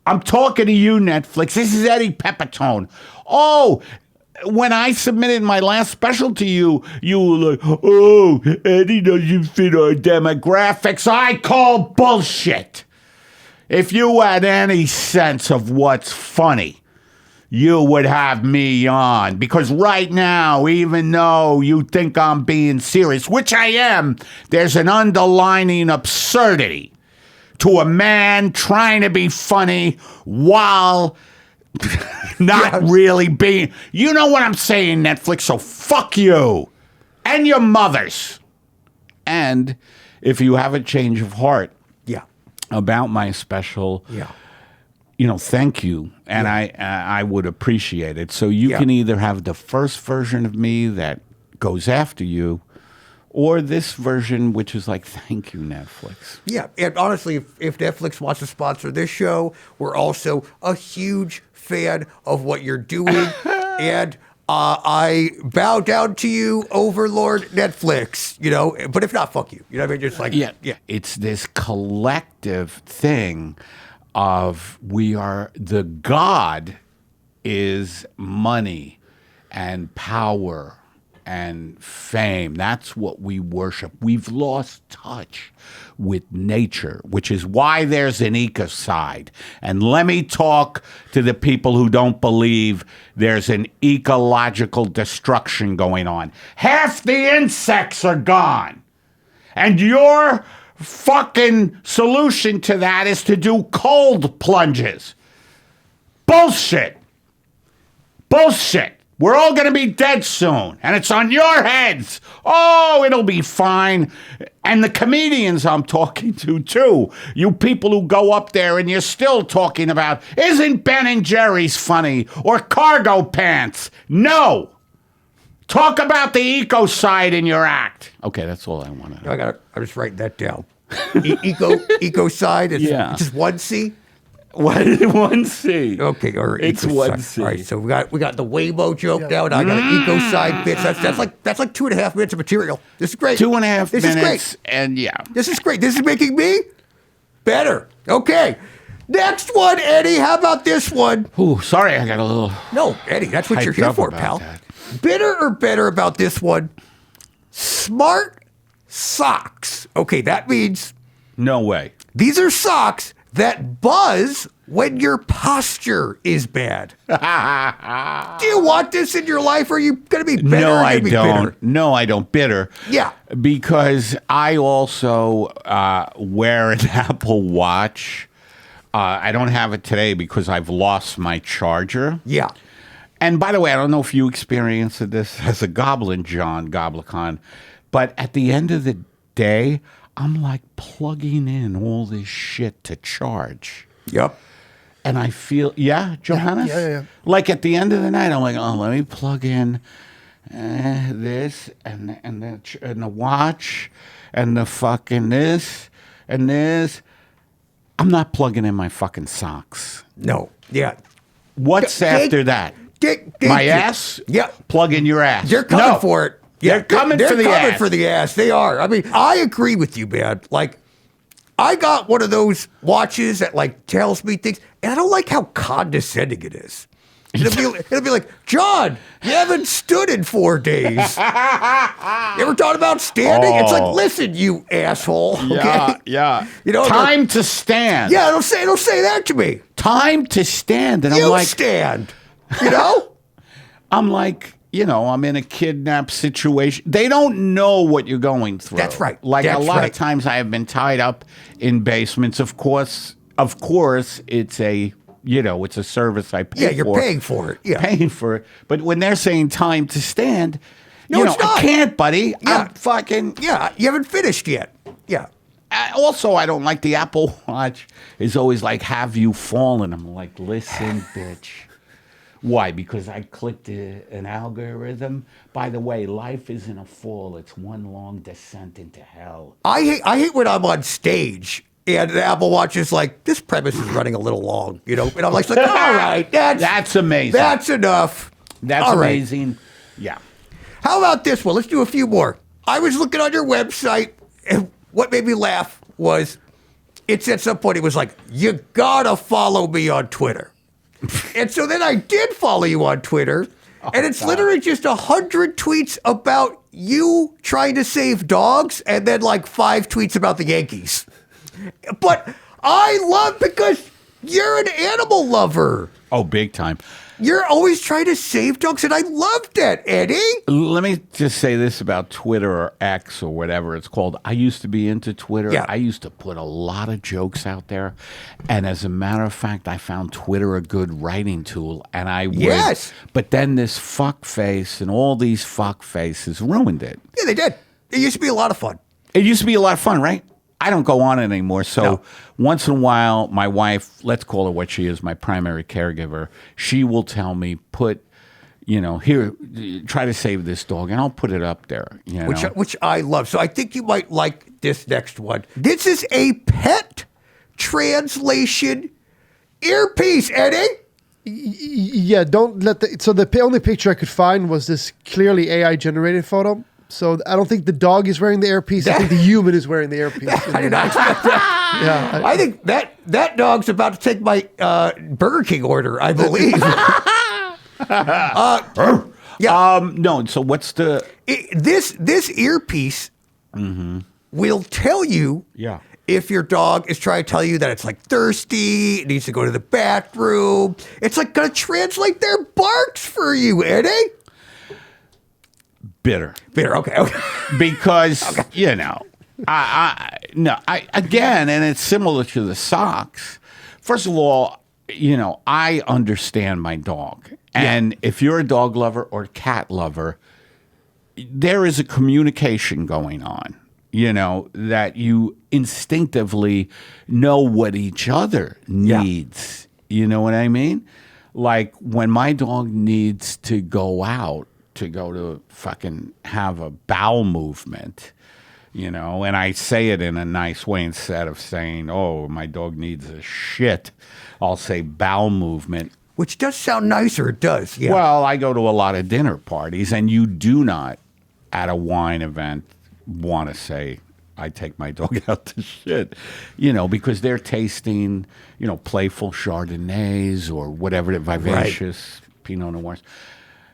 I'm talking to you, Netflix. This is Eddie Pepitone. Oh, when I submitted my last special to you, you were like, oh, Eddie doesn't fit our demographics. I call bullshit. If you had any sense of what's funny, you would have me on. Because right now, even though you think I'm being serious, which I am, there's an underlining absurdity to a man trying to be funny while not really being. You know what I'm saying, Netflix, so fuck you and your mothers. And if you have a change of heart about my special, thank you. And I would appreciate it. So you can either have the first version of me that goes after you, or this version, which is like, thank you, Netflix. Yeah, and honestly, if Netflix wants to sponsor this show, we're also a huge fan of what you're doing. And I bow down to you, Overlord Netflix, but if not, fuck you. You know what I mean? Just like, yeah. It's this collective thing of the God is money and power and fame. That's what we worship. We've lost touch with nature, which is why there's an ecocide. And let me talk to the people who don't believe there's an ecological destruction going on. Half the insects are gone. And your fucking solution to that is to do cold plunges. Bullshit. Bullshit. We're all going to be dead soon, and it's on your heads. Oh, it'll be fine. And the comedians I'm talking to, too. You people who go up there and you're still talking about, isn't Ben and Jerry's funny? Or cargo pants? No. Talk about the ecocide in your act. Okay, that's all I want to know. I'm just writing that down. Ecocide is just one C? One C. Okay, or it's ecocide. one C. All right, so we got the Waymo joke now, and I got an ecocide bitch. That's like 2.5 minutes of material. This is great. 2.5 minutes. This is great. And this is great. This is making me better. Okay, next one, Eddie. How about this one? Ooh, sorry, I got a little. No, Eddie, that's what you're here for, pal. That. Bitter or better about this one? Smart socks. Okay, that means no way. These are socks that buzz when your posture is bad. Do you want this in your life? Or are you going to be better? No, I don't. Bitter? No, I don't. Bitter. Yeah. Because I also wear an Apple Watch. I don't have it today because I've lost my charger. Yeah. And by the way, I don't know if you experienced this as a Goblin, John Goblikon, but at the end of the day, I'm like plugging in all this shit to charge. Yep. And I feel, Johannes? Yeah. Like at the end of the night, I'm like, oh, let me plug in this and the watch and the fucking this and this. I'm not plugging in my fucking socks. No. Yeah. What's after that? My ass? Yeah. Plug in your ass. They're coming for it. Yeah, they're coming for the ass. For the ass. They are. I mean, I agree with you, man. Like, I got one of those watches that like tells me things, and I don't like how condescending it is. It'll be like, John, you haven't stood in 4 days. You ever thought about standing? It's like, listen, you asshole. Okay? Yeah. Time to stand. Yeah, it'll say that to me. Time to stand. And I'm like, stand. You know? I'm like, I'm in a kidnap situation. They don't know what you're going through. That's right. Like That's a lot right. of times I have been tied up in basements. Of course, it's it's a service I pay for. Yeah, you're paying for it. Yeah. Paying for it. But when they're saying time to stand, No, it's not. I can't, buddy. Yeah. I'm fucking. Yeah, you haven't finished yet. Yeah. Also, I don't like the Apple Watch. It's always like, have you fallen? I'm like, listen, bitch. Why? Because I clicked an algorithm. By the way, life isn't a fall. It's one long descent into hell. I hate when I'm on stage and the Apple Watch is like, this premise is running a little long, And I'm like, all right, That's amazing. That's enough. That's All right. amazing. Yeah. How about this one? Let's do a few more. I was looking on your website, and what made me laugh was it's at some point it was like, you gotta follow me on Twitter. And so then I did follow you on Twitter, and it's literally just 100 tweets about you trying to save dogs, and then like 5 tweets about the Yankees. But I love because you're an animal lover. Oh, big time. You're always trying to save dogs, and I love that, Eddie. Let me just say this about Twitter or X or whatever it's called. I used to be into Twitter. Yeah. I used to put a lot of jokes out there. And as a matter of fact, I found Twitter a good writing tool. And I would. Yes. But then this fuck face and all these fuck faces ruined it. Yeah, they did. It used to be a lot of fun. It used to be a lot of fun, right? I don't go on it anymore. So No. once in a while, my wife, let's call her what she is, my primary caregiver, she will tell me, here, try to save this dog, and I'll put it up there. Which I love. So I think you might like this next one. This is a pet translation earpiece, Eddie. Yeah, don't let the only picture I could find was this clearly AI generated photo. So I don't think the dog is wearing the earpiece. I think the human is wearing the earpiece. I did not expect that. Yeah, I think that dog's about to take my Burger King order, I believe. No, so what's the... This earpiece will tell you Yeah. if your dog is trying to tell you that it's like thirsty, it needs to go to the bathroom. It's like going to translate their barks for you, Eddie. Bitter. Okay. Because, again, and it's similar to the socks. First of all, I understand my dog. And if you're a dog lover or cat lover, there is a communication going on, that you instinctively know what each other needs. You know what I mean? Like when my dog needs to go out, to go to fucking have a bowel movement, and I say it in a nice way instead of saying, oh, my dog needs a shit, I'll say bowel movement. Which does sound nicer. It does. Yeah. Well, I go to a lot of dinner parties, and you do not, at a wine event, want to say, I take my dog out to shit, because they're tasting, playful Chardonnays or whatever, the vivacious Pinot Noirs.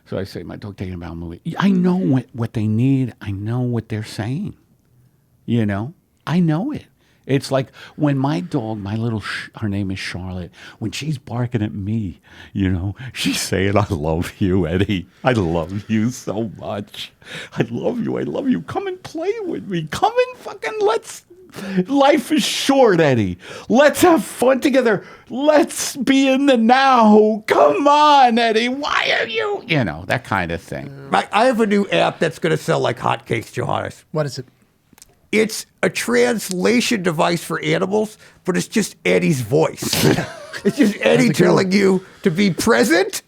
So I say, my dog taking a bowel movement. I know what they need. I know what they're saying. I know it. It's like when my dog, her name is Charlotte, when she's barking at me, she's saying, I love you, Eddie. I love you so much. I love you. I love you. Come and play with me. Come and fucking life is short, Eddie. Let's have fun together. Let's be in the now. Come on, Eddie. Why are you? That kind of thing. I have a new app that's going to sell like hotcakes, Johannes. What is it? It's a translation device for animals, but it's just Eddie's voice. It's just Eddie telling you to be present.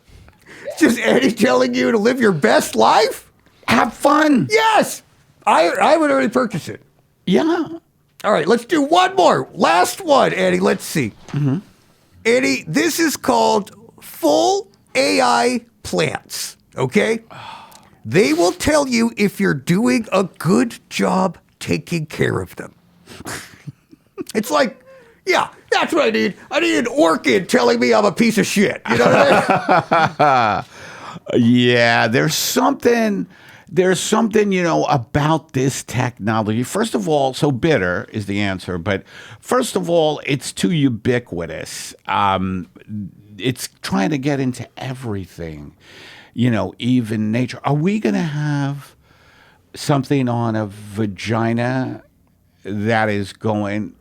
It's just Eddie telling you to live your best life. Have fun. Yes. I would already purchase it. Yeah. All right, let's do one more. Last one, Eddie. Let's see. Eddie, this is called Full AI Plants, okay? They will tell you if you're doing a good job taking care of them. It's like, yeah, that's what I need. I need an orchid telling me I'm a piece of shit. You know what I mean? Yeah, there's something, about this technology. First of all, so bitter is the answer, but first of all, it's too ubiquitous. it's trying to get into everything, even nature. Are we going to have something on a vagina that is going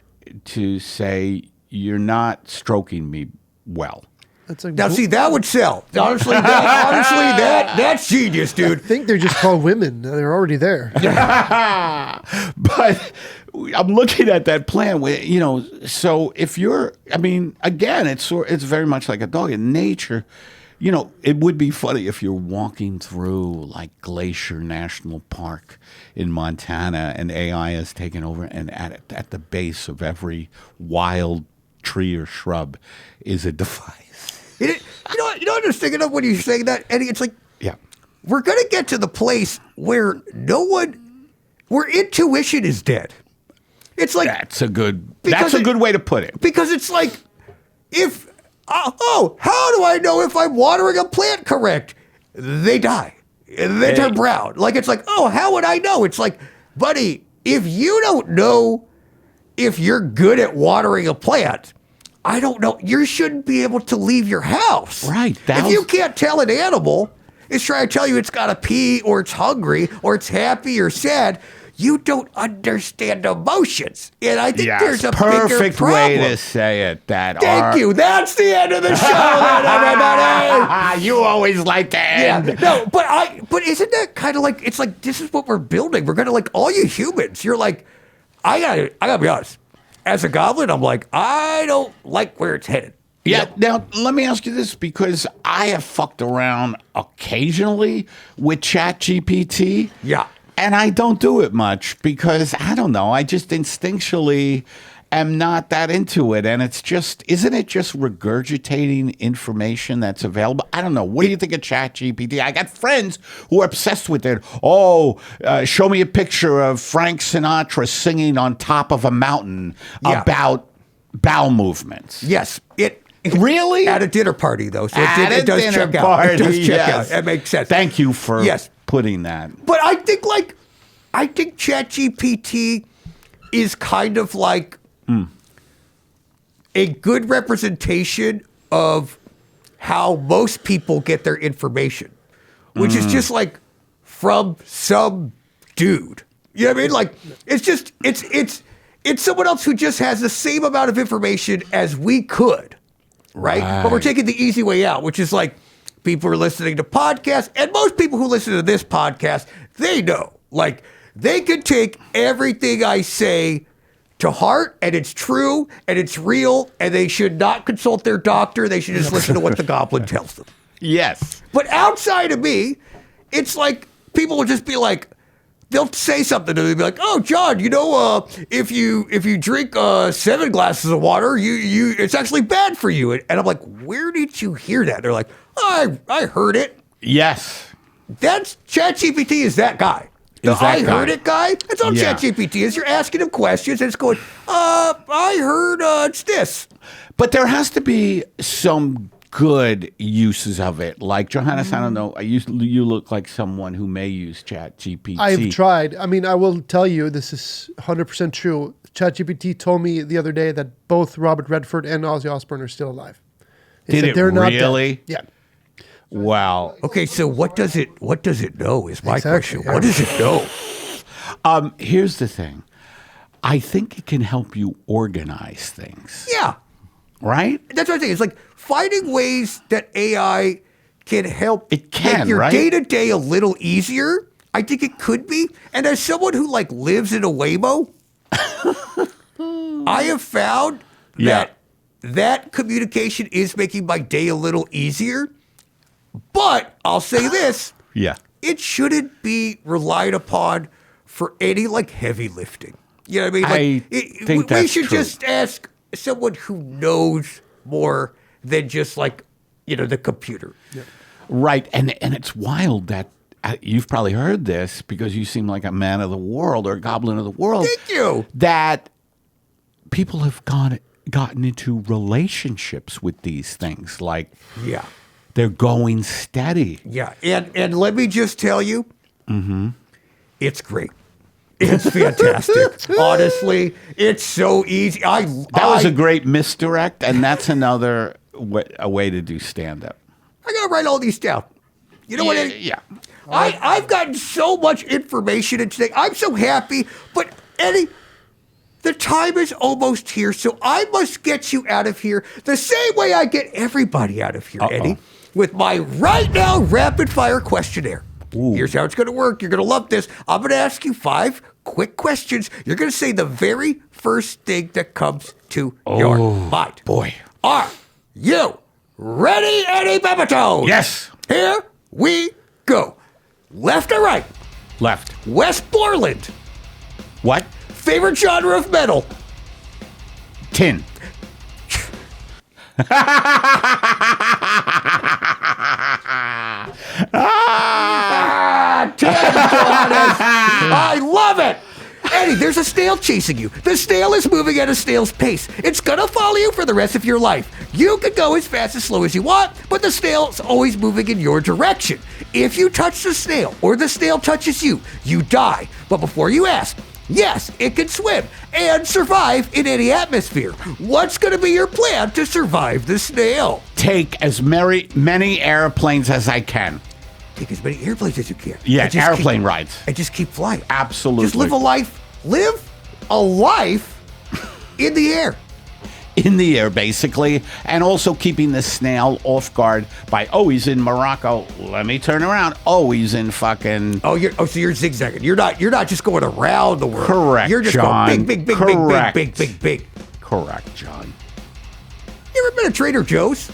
to say, you're not stroking me well? That's like Now, see, that would sell. Honestly, that's genius, I dude. think they're just called women. They're already there. But I'm looking at that plan. So if you're, again, it's very much like a dog in nature. It would be funny if you're walking through like Glacier National Park in Montana and AI has taken over, and at the base of every wild tree or shrub is a device. You know what I was thinking of when you're saying that, Eddie? It's like, Yeah. we're going to get to the place where where intuition is dead. It's like, That's a good Because way to put it. because it's like, how do I know if I'm watering a plant correct? They die. They turn brown. Like, it's like, how would I know? It's like, buddy, if you don't know if you're good at watering a plant, I don't know. You shouldn't be able to leave your house. Right. If you can't tell an animal is trying to tell you it's got to pee or it's hungry or it's happy or sad, you don't understand emotions. And I think there's a perfect bigger problem. way to say it. Thank you. That's the end of the show, then, everybody. You always like to end. Yeah, no, but isn't that kind of like, it's like, this is what we're building. We're gonna, like, all you humans, you're like, I gotta be honest. As a goblin, I'm like, I don't like where it's headed. Yeah. Now, let me ask you this, because I have fucked around occasionally with ChatGPT. Yeah. And I don't do it much because, I don't know, I just instinctually am not that into it. And isn't it just regurgitating information that's available? I don't know. What do you think of ChatGPT? I got friends who are obsessed with it. Show me a picture of Frank Sinatra singing on top of a mountain about bowel movements. Yes. Really? At a dinner party, though. So At it does a dinner check out. party, It does check yes. out. That makes sense. Thank you for putting that. But I think ChatGPT is kind of like a good representation of how most people get their information, which is just like from some dude. You know what I mean? Like, it's someone else who just has the same amount of information as we could, right? But we're taking the easy way out, which is like, people are listening to podcasts, and most people who listen to this podcast, they know. Like, they can take everything I say to heart, and it's true, and it's real, and they should not consult their doctor. They should just listen to what the Goblin tells them. Yes. But outside of me, it's like, people will just be like, they'll say something to me, be like, "Oh, John, if you drink 7 glasses of water, you it's actually bad for you." And I'm like, "Where did you hear that?" They're like, I heard it. Yes. That's ChatGPT is that guy. The I heard it guy. That's all ChatGPT is. You're asking him questions, and it's going, I heard it's this. But there has to be some good uses of it. Like, Johannes, I don't know, you look like someone who may use ChatGPT. I've tried. I mean, I will tell you, this is 100% true. ChatGPT told me the other day that both Robert Redford and Ozzy Osbourne are still alive. Did it really? Yeah. Wow. Okay, so what does it know is my Exactly, question. yeah. What does it know? Here's the thing. I think it can help you organize things. Yeah. Right? That's what I think. It's like finding ways that AI can help It can, make your right? day-to-day a little easier. I think it could be. And as someone who like lives in a Waymo, I have found that communication is making my day a little easier. But I'll say this. Yeah. It shouldn't be relied upon for any like heavy lifting. You know what I mean? Like, I think we that's should true. just ask someone who knows more than just like, the computer. Right. And it's wild that you've probably heard this because you seem like a man of the world or a goblin of the world. Thank you. That people have gotten into relationships with these things. Like, Yeah. they're going steady. Yeah. And let me just tell you, it's great. It's fantastic. Honestly, it's so easy. That was a great misdirect, and that's another a way to do stand-up. I gotta write all these down. You know what, Eddie? Yeah. I've gotten so much information in today. I'm so happy. But, Eddie, the time is almost here, so I must get you out of here the same way I get everybody out of here, Eddie, with my right now rapid-fire questionnaire. Ooh. Here's how it's going to work. You're going to love this. I'm going to ask you 5 quick questions. You're going to say the very first thing that comes to your mind. Boy. Are you ready, Eddie Pepitone? Yes. Here we go. Left or right? Left. Westmoreland. What? Favorite genre of metal? Tin. Johannes. I love it. Eddie, there's a snail chasing you. The snail is moving at a snail's pace. It's gonna follow you for the rest of your life. You can go as fast as slow as you want, but the snail's always moving in your direction. If you touch the snail or the snail touches you, you die. But before you ask, yes, it can swim and survive in any atmosphere. What's gonna be your plan to survive the snail? Take as many airplanes as I can. Take as many airplanes as you can. Yeah, airplane rides. And just keep flying. Absolutely. Just live a life in the air. In the air, basically, and also keeping the snail off guard by, he's in Morocco. Let me turn around. He's in fucking. So you're zigzagging. You're not just going around the world. Correct, You're just John. going big. Correct, John. You ever been to Trader Joe's?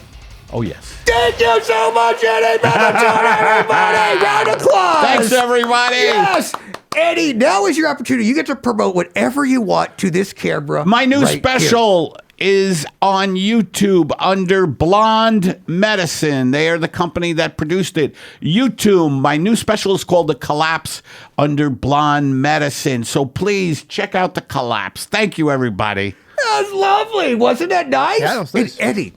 Oh, yes. Thank you so much, Eddie Pepitone, everybody. Round of applause. Thanks, everybody. Yes. Eddie, now is your opportunity. You get to promote whatever you want to this camera. My new right special is on YouTube under Blonde Medicine. They are the company that produced it. YouTube. My new special is called The Collapse under Blonde Medicine. So please check out The Collapse. Thank you, everybody. That's lovely. Wasn't that nice? Yeah, that was nice. And Eddie,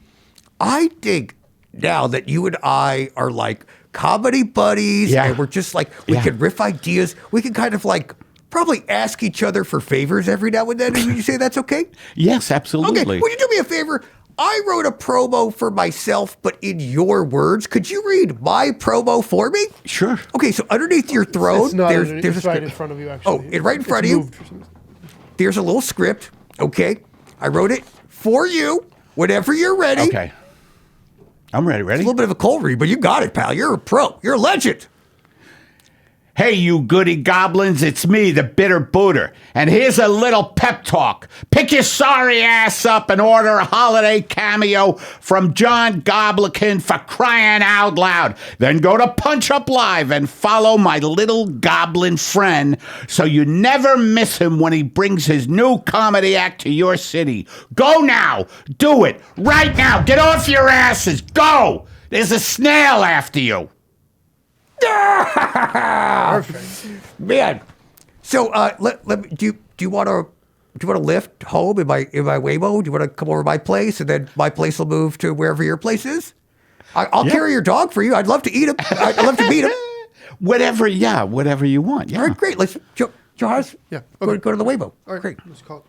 I think now that you and I are like comedy buddies, and we're just like, we can riff ideas. We can kind of like probably ask each other for favors every now and then. Would you say that's okay? Yes, absolutely. Okay, would you do me a favor? I wrote a promo for myself, but in your words. Could you read my promo for me? Sure. Okay, so underneath your throne, It's not there's underneath, a it's right script. in front of you, actually. Right in front of you. Moved for some reason. There's a little script, okay? I wrote it for you whenever you're ready. Okay. I'm ready. A little bit of a cold read, but you got it, pal. You're a pro. You're a legend. Hey, you goody goblins, it's me, the bitter booter. And here's a little pep talk. Pick your sorry ass up and order a holiday cameo from John Goblikon for crying out loud. Then go to Punch Up Live and follow my little goblin friend so you never miss him when he brings his new comedy act to your city. Go now. Do it. Right now. Get off your asses. Go. There's a snail after you. Perfect. Man. So let me, do you want to lift home in my Waymo? Do you want to come over to my place and then my place will move to wherever your place is? I'll carry your dog for you. I'd love to eat him. I'd love to meet him. Whatever you want. Yeah. All right, great. Let's Johannes. Yeah. Go to the Waymo. All right, Great. let's call it.